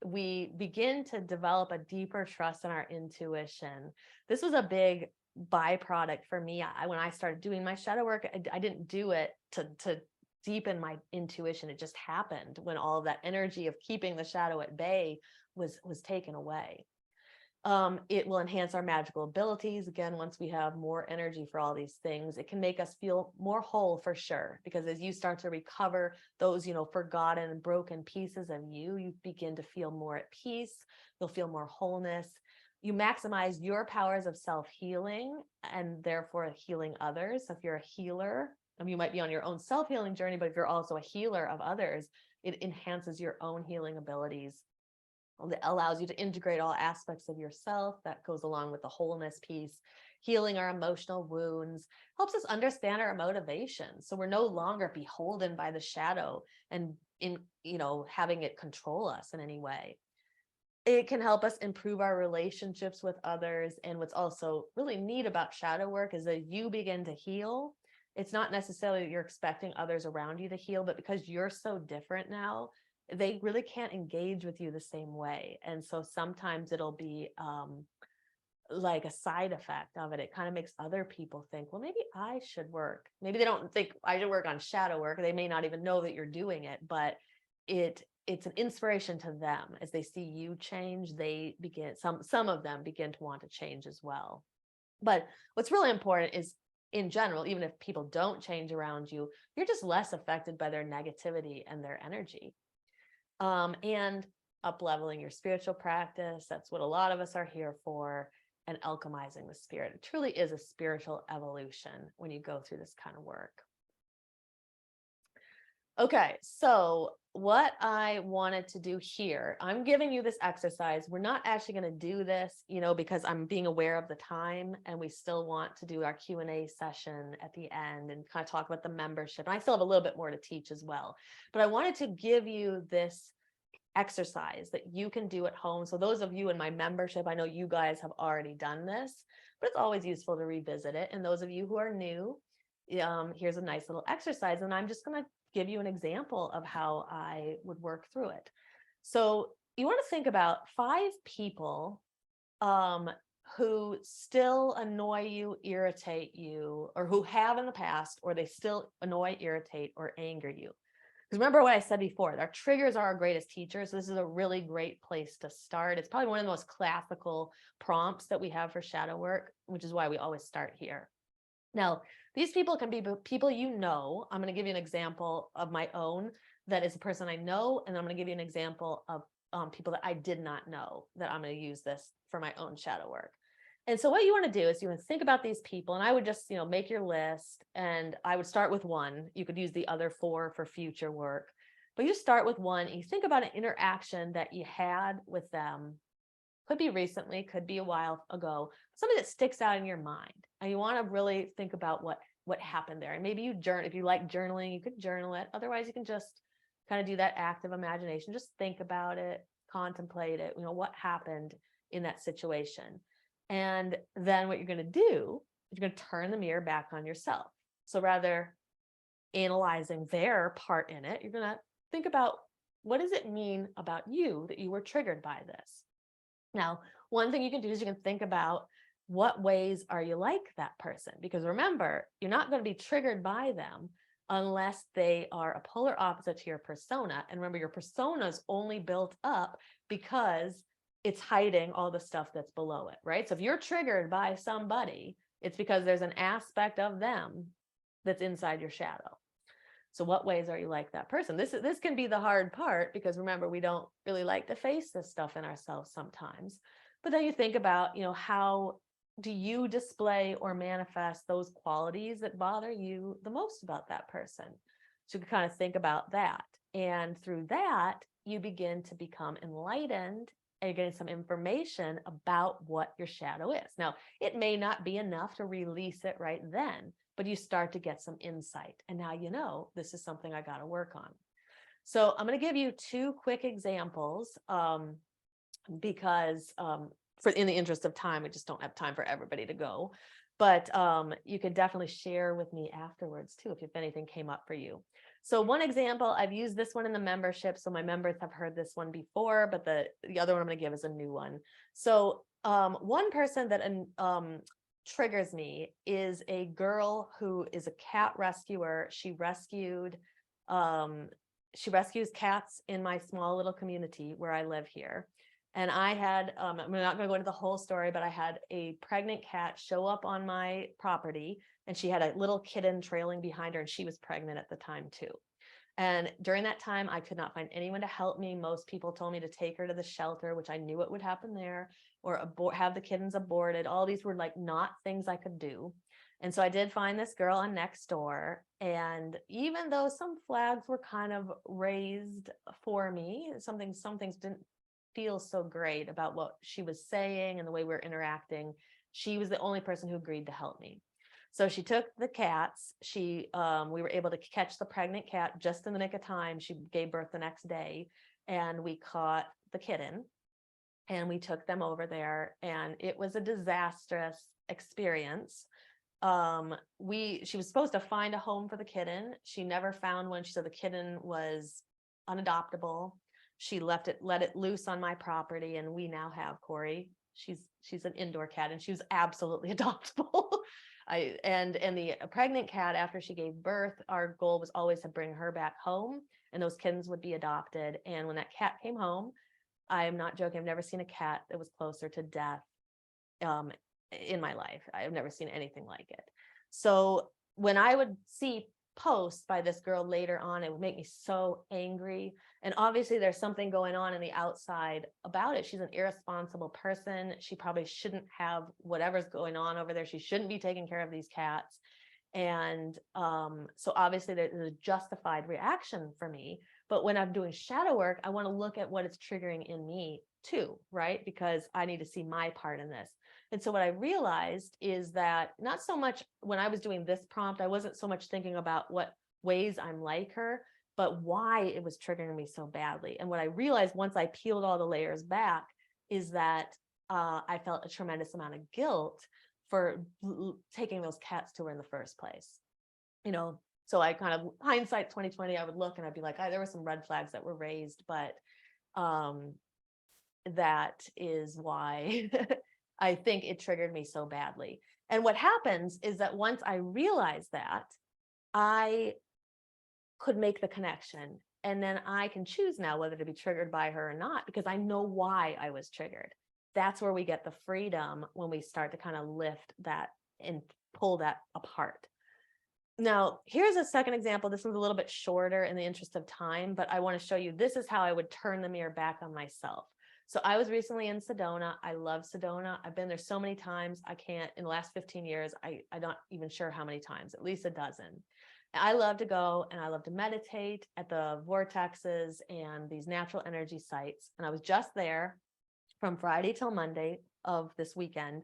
A: We begin to develop a deeper trust in our intuition. This was a big byproduct for me. When I started doing my shadow work, I didn't do it to deepen my intuition. It just happened when all of that energy of keeping the shadow at bay was taken away. It will enhance our magical abilities. Again, once we have more energy for all these things, it can make us feel more whole for sure. Because as you start to recover those, forgotten and broken pieces of you, you begin to feel more at peace. You'll feel more wholeness. You maximize your powers of self-healing and therefore healing others. So if you're a healer, you might be on your own self-healing journey, but if you're also a healer of others, it enhances your own healing abilities. It allows you to integrate all aspects of yourself. That goes along with the wholeness piece, healing our emotional wounds, helps us understand our motivations. So we're no longer beholden by the shadow and having it control us in any way. It can help us improve our relationships with others. And what's also really neat about shadow work is that you begin to heal. It's not necessarily that you're expecting others around you to heal, but because you're so different now, they really can't engage with you the same way. And so sometimes it'll be like a side effect of it. It kind of makes other people think, well, maybe I should work. Maybe they don't think I should work on shadow work. They may not even know that you're doing it, but it's an inspiration to them. As they see you change, they begin, some of them begin to want to change as well. But what's really important is, in general, even if people don't change around you, you're just less affected by their negativity and their energy. And up-leveling your spiritual practice. That's what a lot of us are here for, and alchemizing the spirit. It truly is a spiritual evolution when you go through this kind of work. Okay, so what I wanted to do here, I'm giving you this exercise. We're not actually going to do this, because I'm being aware of the time, and we still want to do our Q&A session at the end and kind of talk about the membership. And I still have a little bit more to teach as well, but I wanted to give you this exercise that you can do at home. So those of you in my membership, I know you guys have already done this, but it's always useful to revisit it. And those of you who are new, here's a nice little exercise. And I'm just going to give you an example of how I would work through it. So you want to think about 5 people who still annoy you, irritate you, or who have in the past, or they still annoy, irritate, or anger you. Because remember what I said before, our triggers are our greatest teachers. So this is a really great place to start. It's probably one of the most classical prompts that we have for shadow work, which is why we always start here. Now, these people can be people you know. I'm going to give you an example of my own that is a person I know, and I'm going to give you an example of people that I did not know that I'm going to use this for my own shadow work. And so what you want to do is you want to think about these people, and I would just, make your list, and I would start with one. You could use the other 4 for future work, but you start with one and you think about an interaction that you had with them. Could be recently, could be a while ago, something that sticks out in your mind. And you want to really think about what happened there. And maybe you journal, if you like journaling, you could journal it. Otherwise, you can just kind of do that active imagination. Just think about it, contemplate it, what happened in that situation. And then what you're going to do is you're going to turn the mirror back on yourself. So rather analyzing their part in it, you're going to think about, what does it mean about you that you were triggered by this? Now, one thing you can do is you can think about, what ways are you like that person? Because remember, you're not going to be triggered by them unless they are a polar opposite to your persona. And remember, your persona is only built up because it's hiding all the stuff that's below it, right? So if you're triggered by somebody, it's because there's an aspect of them that's inside your shadow. So what ways are you like that person? This can be the hard part, because remember, we don't really like to face this stuff in ourselves sometimes. But then you think about, how do you display or manifest those qualities that bother you the most about that person? So you can kind of think about that. And through that, you begin to become enlightened, and you're getting some information about what your shadow is. Now, it may not be enough to release it right then, but you start to get some insight. And now this is something I got to work on. So I'm going to give you 2 quick examples because in the interest of time, we just don't have time for everybody to go. But you can definitely share with me afterwards too, if anything came up for you. So one example, I've used this one in the membership, so my members have heard this one before, but the other one I'm going to give is a new one. So one person that triggers me is a girl who is a cat rescuer. She rescues cats in my small little community where I live here. And I had, I'm not going to go into the whole story, but I had a pregnant cat show up on my property, and she had a little kitten trailing behind her, and she was pregnant at the time too. And during that time, I could not find anyone to help me. Most people told me to take her to the shelter, which I knew what would happen there, or have the kittens aborted. All these were like not things I could do. And so I did find this girl on Nextdoor. And even though some flags were kind of raised for me, some things didn't feel so great about what she was saying and the way we were interacting, she was the only person who agreed to help me. So she took the cats. We were able to catch the pregnant cat just in the nick of time. She gave birth the next day, and we caught the kitten, and we took them over there, and it was a disastrous experience. She was supposed to find a home for the kitten. She never found one. She said the kitten was unadoptable. She let it loose on my property, and we now have Corey. She's an indoor cat, and she was absolutely adoptable. And the pregnant cat, after she gave birth, our goal was always to bring her back home, and those kittens would be adopted. And when that cat came home, I am not joking, I've never seen a cat that was closer to death in my life. I've never seen anything like it. So when I would see posts by this girl later on, it would make me so angry. And obviously there's something going on in the outside about it. She's an irresponsible person. She probably shouldn't have whatever's going on over there. She shouldn't be taking care of these cats. And so obviously there's a justified reaction for me. But when I'm doing shadow work, I want to look at what it's triggering in me too, right? Because I need to see my part in this. And so what I realized is that not so much when I was doing this prompt, I wasn't so much thinking about what ways I'm like her, but why it was triggering me so badly. And what I realized once I peeled all the layers back is that I felt a tremendous amount of guilt for taking those cats to her in the first place. So I kind of, hindsight 2020, I would look and I'd be like, there were some red flags that were raised, but that is why I think it triggered me so badly. And what happens is that once I realized that, I could make the connection, and then I can choose now whether to be triggered by her or not, because I know why I was triggered. That's where we get the freedom, when we start to kind of lift that and pull that apart. Now, here's a second example. This one's a little bit shorter in the interest of time, but I want to show you, this is how I would turn the mirror back on myself. So I was recently in Sedona. I love Sedona. I've been there so many times. I can't, in the last 15 years, I'm not even sure how many times, at least a dozen. I love to go and I love to meditate at the vortexes and these natural energy sites. And I was just there from Friday till Monday of this weekend.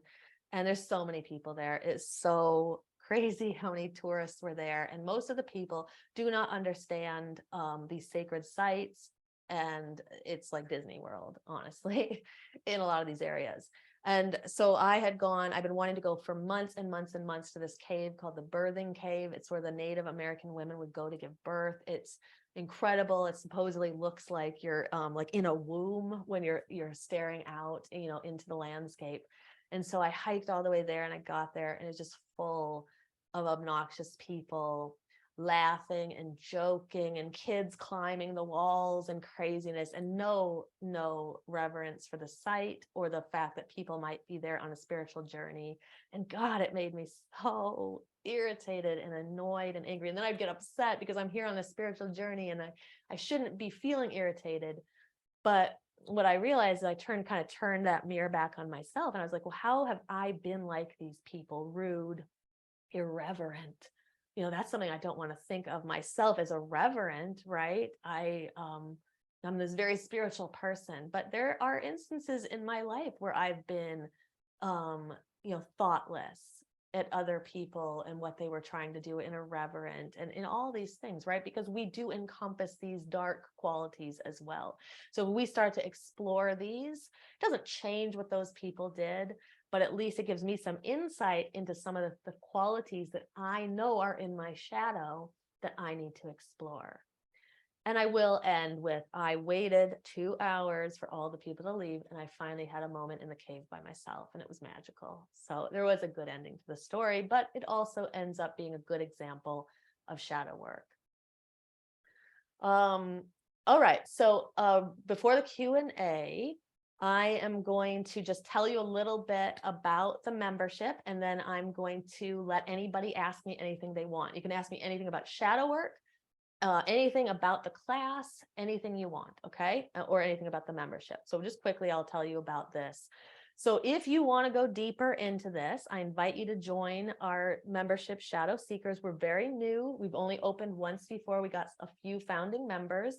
A: And there's so many people there. It's so crazy how many tourists were there. And most of the people do not understand these sacred sites. And it's like Disney World, honestly, in a lot of these areas. And so I've been wanting to go for months and months and months to this cave called the Birthing Cave. It's where the Native American women would go to give birth. It's incredible. It supposedly looks like you're like in a womb when you're staring out, into the landscape. And so I hiked all the way there, and I got there, and it's just full of obnoxious people laughing and joking, and kids climbing the walls and craziness, and no reverence for the site or the fact that people might be there on a spiritual journey. And God, it made me so irritated and annoyed and angry. And then I'd get upset because I'm here on a spiritual journey, and I shouldn't be feeling irritated. But what I realized is I turned that mirror back on myself, and I was like, well, how have I been like these people? Rude, irreverent. That's something I don't want to think of myself as irreverent, right? I'm this very spiritual person, but there are instances in my life where I've been, thoughtless at other people and what they were trying to do, and irreverent, and in all these things, right? Because we do encompass these dark qualities as well. So when we start to explore these, it doesn't change what those people did, but at least it gives me some insight into some of the qualities that I know are in my shadow that I need to explore. And I will end with, I waited 2 hours for all the people to leave, and I finally had a moment in the cave by myself, and it was magical. So there was a good ending to the story, but it also ends up being a good example of shadow work. All right, so before the Q&A, I am going to just tell you a little bit about the membership, and then I'm going to let anybody ask me anything they want. You can ask me anything about shadow work, anything about the class, anything you want, okay? Or anything about the membership. So just quickly, I'll tell you about this. So if you want to go deeper into this, I invite you to join our membership, Shadow Seekers. We're very new. We've only opened once before. We got a few founding members,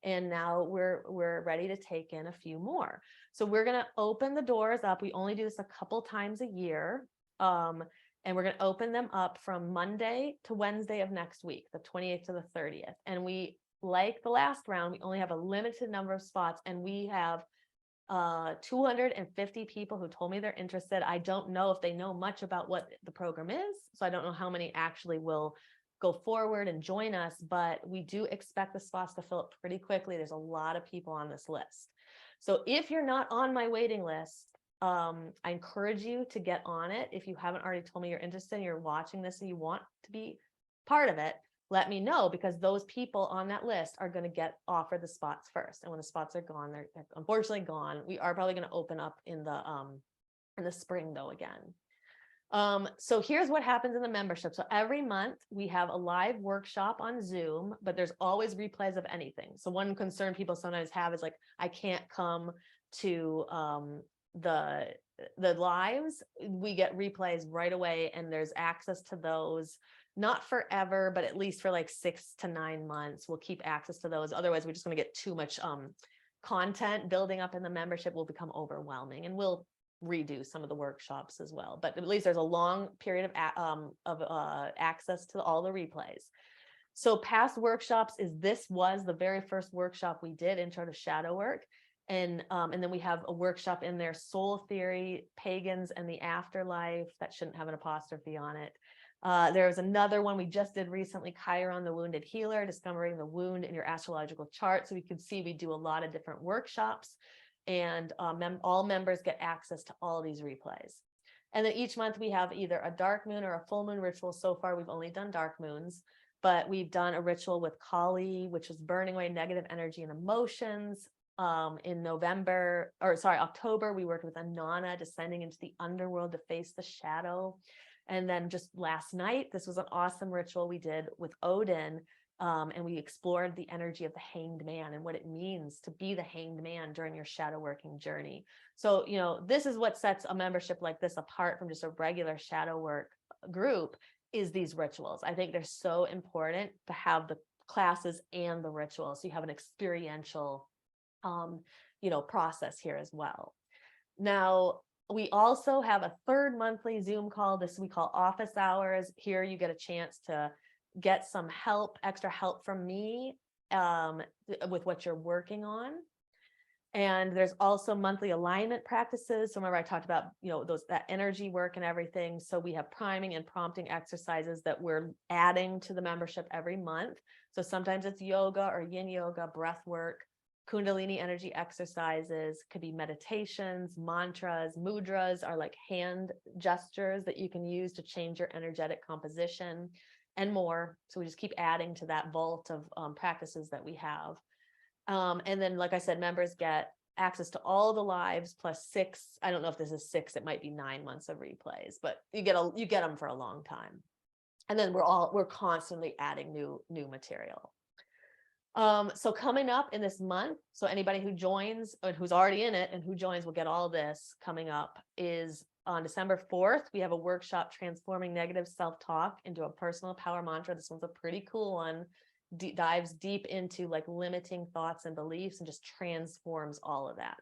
A: and now we're ready to take in a few more. So we're going to open the doors up. We only do this a couple times a year. And we're going to open them up from Monday to Wednesday of next week, the 28th to the 30th. And we, like the last round, we only have a limited number of spots, and we have 250 people who told me they're interested. I don't know if they know much about what the program is, so I don't know how many actually will go forward and join us, but we do expect the spots to fill up pretty quickly. There's a lot of people on this list. So if you're not on my waiting list, I encourage you to get on it. If you haven't already told me you're interested and you're watching this and you want to be part of it, let me know, because those people on that list are going to get offered the spots first. And when the spots are gone, they're unfortunately gone. We are probably going to open up in the spring though again. So here's what happens in the membership. So every month we have a live workshop on Zoom, but there's always replays of anything. So one concern people sometimes have is like, I can't come to the lives. We get replays right away, and there's access to those, not forever, but at least for like 6 to 9 months. We'll keep access to those. Otherwise, we're just going to get too much content building up in the membership will become overwhelming, and we'll redo some of the workshops as well. But at least there's a long period of access to all the replays. So past workshops this was the very first workshop we did, Intro to Shadow Work. And then we have a workshop in there, Soul Theory, Pagans and the Afterlife. That shouldn't have an apostrophe on it. There's another one we just did recently, Chiron, the Wounded Healer, discovering the wound in your astrological chart. So we can see we do a lot of different workshops, and all members get access to all these replays. And then each month we have either a dark moon or a full moon ritual. So far, we've only done dark moons, but we've done a ritual with Kali, which is burning away negative energy and emotions. In October, we worked with Anana, descending into the underworld to face the shadow. And then just last night, this was an awesome ritual we did with Odin, and we explored the energy of the hanged man and what it means to be the hanged man during your shadow working journey. So, this is what sets a membership like this apart from just a regular shadow work group, is these rituals. I think they're so important to have the classes and the rituals, so you have an experiential process here as well. Now, we also have a third monthly Zoom call. This we call office hours. Here you get a chance to get some help, extra help from me with what you're working on. And there's also monthly alignment practices. So remember I talked about, that energy work and everything. So we have priming and prompting exercises that we're adding to the membership every month. So sometimes it's yoga or yin yoga, breath work, Kundalini energy exercises, could be meditations, mantras. Mudras are like hand gestures that you can use to change your energetic composition, and more. So we just keep adding to that vault of practices that we have. And then, like I said, members get access to all the lives plus 6. I don't know if this is 6, it might be 9 months of replays, but you get them for a long time. And then we're constantly adding new material. So coming up in this month, so anybody who joins or who's already in it and who joins will get all this coming up, is on December 4th, we have a workshop, Transforming Negative Self-Talk into a Personal Power Mantra. This one's a pretty cool one. Dives deep into like limiting thoughts and beliefs and just transforms all of that.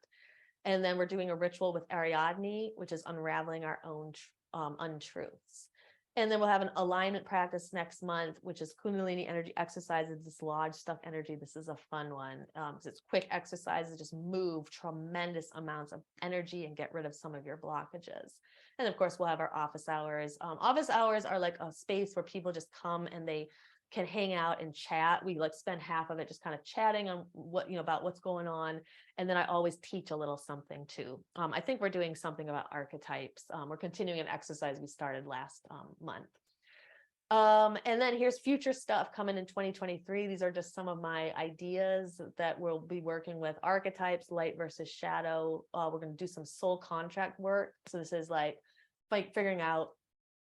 A: And then we're doing a ritual with Ariadne, which is unraveling our own untruths. And then we'll have an alignment practice next month, which is Kundalini energy exercises, dislodge stuck energy. This is a fun one. So it's quick exercises, just move tremendous amounts of energy and get rid of some of your blockages. And of course, we'll have our office hours. Office hours are like a space where people just come and they can hang out and chat. We like spend half of it just kind of chatting on what, about what's going on. And then I always teach a little something too. I think we're doing something about archetypes. We're continuing an exercise we started last month. And then here's future stuff coming in 2023. These are just some of my ideas that we'll be working with: archetypes, light versus shadow. We're going to do some soul contract work. So this is like figuring out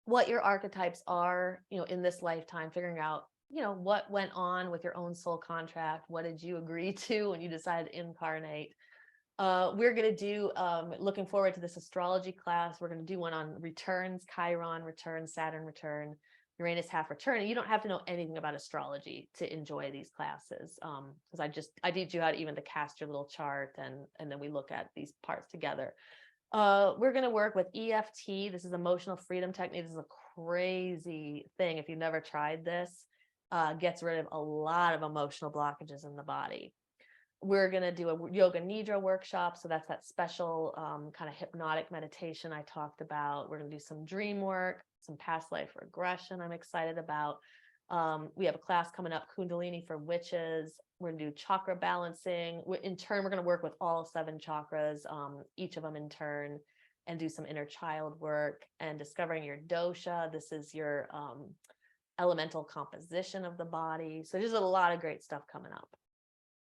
A: what your archetypes are, in this lifetime, figuring out, what went on with your own soul contract. What did you agree to when you decided to incarnate? We're going to do, looking forward to this astrology class. We're going to do one on returns: Chiron return, Saturn return, Uranus half return. And you don't have to know anything about astrology to enjoy these classes. Because I teach you how to even to cast your little chart, and then we look at these parts together. We're going to work with EFT. This is emotional freedom technique. This is a crazy thing. If you've never tried this, gets rid of a lot of emotional blockages in the body. We're going to do a yoga nidra workshop. So that's that special kind of hypnotic meditation I talked about. We're going to do some dream work, some past life regression I'm excited about. We have a class coming up, Kundalini for witches. We're going to do chakra balancing. In turn, we're going to work with all 7 chakras, each of them in turn, and do some inner child work and discovering your dosha. This is your elemental composition of the body. So there's a lot of great stuff coming up.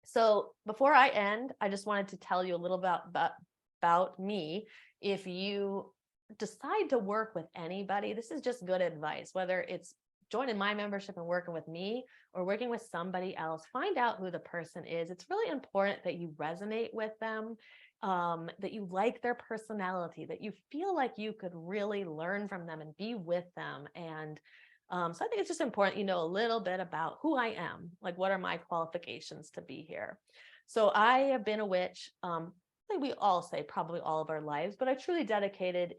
A: So before I end, I just wanted to tell you a little about me. If you decide to work with anybody, this is just good advice, whether it's joining my membership and working with me or working with somebody else. Find out who the person is. It's really important that you resonate with them, that you like their personality, that you feel like you could really learn from them and be with them. And so I think it's just important, a little bit about who I am, like what are my qualifications to be here. So I have been a witch, I think we all say probably all of our lives, but I truly dedicated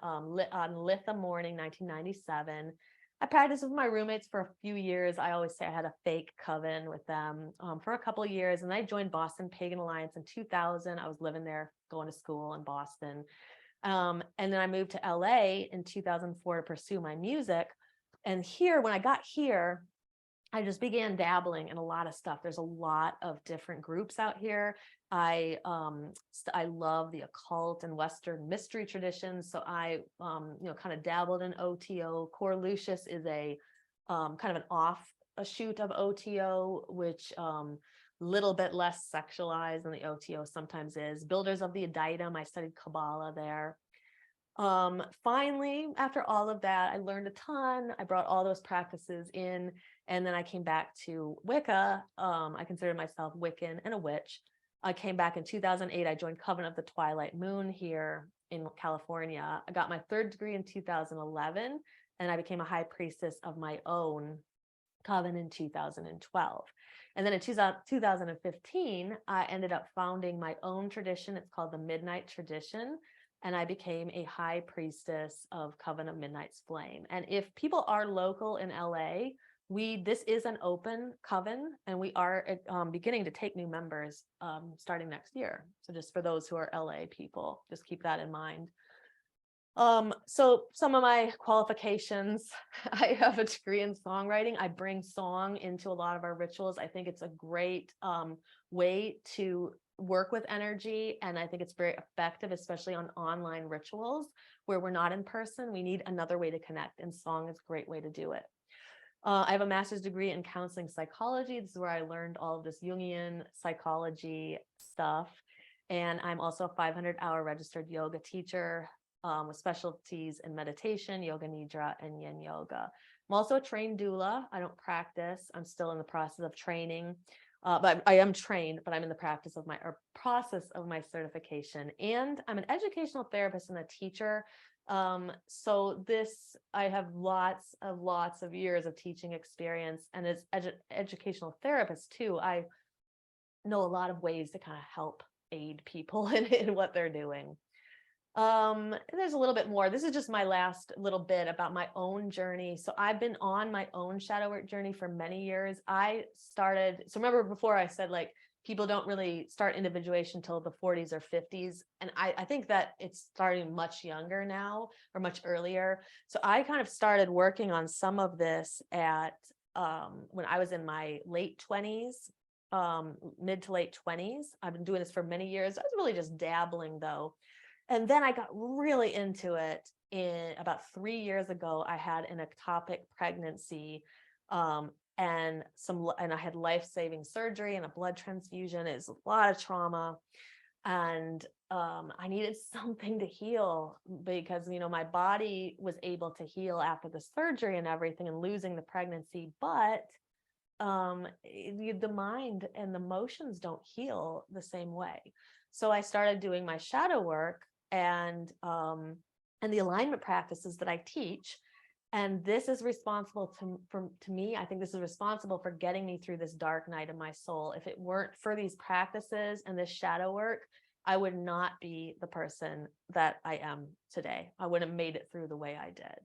A: on Litha morning, 1997. I practiced with my roommates for a few years. I always say I had a fake coven with them for a couple of years. And I joined Boston Pagan Alliance in 2000. I was living there, going to school in Boston. And then I moved to LA in 2004 to pursue my music. And here, when I got here, I just began dabbling in a lot of stuff. There's a lot of different groups out here. I love the occult and Western mystery traditions. So I, kind of dabbled in OTO. Cor Lucius is a kind of an offshoot of OTO, which little bit less sexualized than the OTO sometimes is. Builders of the Adytum, I studied Kabbalah there. Finally, after all of that, I learned a ton. I brought all those practices in, and then I came back to Wicca. I consider myself Wiccan and a witch. I came back in 2008. I joined Coven of the Twilight Moon here in California. I got my 3rd degree in 2011, and I became a high priestess of my own coven in 2012. And then in 2015, I ended up founding my own tradition. It's called the Midnight Tradition. And I became a high priestess of Coven of Midnight's Flame. And if people are local in LA, this is an open coven, and we are beginning to take new members starting next year. So just for those who are LA people, just keep that in mind. So some of my qualifications, I have a degree in songwriting. I bring song into a lot of our rituals. I think it's a great way to work with energy. And I think it's very effective, especially on online rituals where we're not in person. We need another way to connect, and song is a great way to do it. I have a master's degree in counseling psychology. This is where I learned all of this Jungian psychology stuff. And I'm also a 500-hour registered yoga teacher with specialties in meditation, yoga nidra, and yin yoga. I'm also a trained doula. I don't practice. I'm still in the process of training. But I am trained, but I'm in the process of my certification. And I'm an educational therapist and a teacher. So I have lots of years of teaching experience, and as educational therapist too, I know a lot of ways to kind of help aid people in what they're doing. There's a little bit more. This is just my last little bit about my own journey. So I've been on my own shadow work journey for many years. So remember before I said like people don't really start individuation till the 40s or 50s. And I think that it's starting much younger now or much earlier. So I kind of started working on some of this when I was in my late 20s, mid to late 20s. I've been doing this for many years. I was really just dabbling though. And then I got really into it about 3 years ago, I had an ectopic pregnancy, and I had life-saving surgery and a blood transfusion. It's a lot of trauma. And I needed something to heal because, my body was able to heal after the surgery and everything and losing the pregnancy, but the mind and the emotions don't heal the same way. So I started doing my shadow work and the alignment practices that I teach. And this is responsible to me. I think this is responsible for getting me through this dark night of my soul. If it weren't for these practices and this shadow work, I would not be the person that I am today. I wouldn't have made it through the way I did.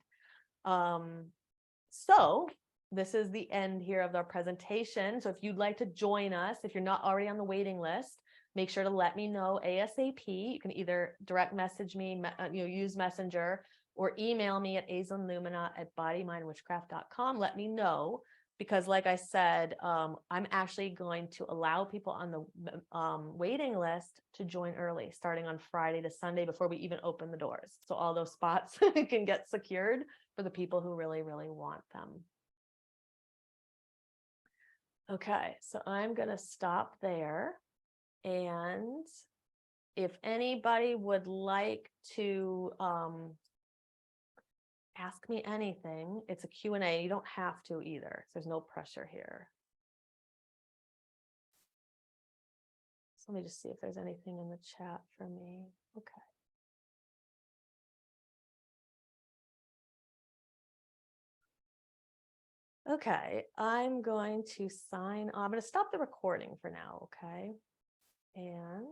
A: So this is the end here of our presentation. So if you'd like to join us, if you're not already on the waiting list, make sure to let me know ASAP. You can either direct message me, use Messenger, or email me at azelnumina@bodymindwitchcraft.com. Let me know, because like I said, I'm actually going to allow people on the waiting list to join early, starting on Friday to Sunday before we even open the doors. So all those spots can get secured for the people who really, really want them. Okay, so I'm going to stop there. And if anybody would like to ask me anything, it's a Q&A. You don't have to either. There's no pressure here. So let me just see if there's anything in the chat for me. Okay. Okay, I'm going to sign on. I'm going to stop the recording for now, okay? And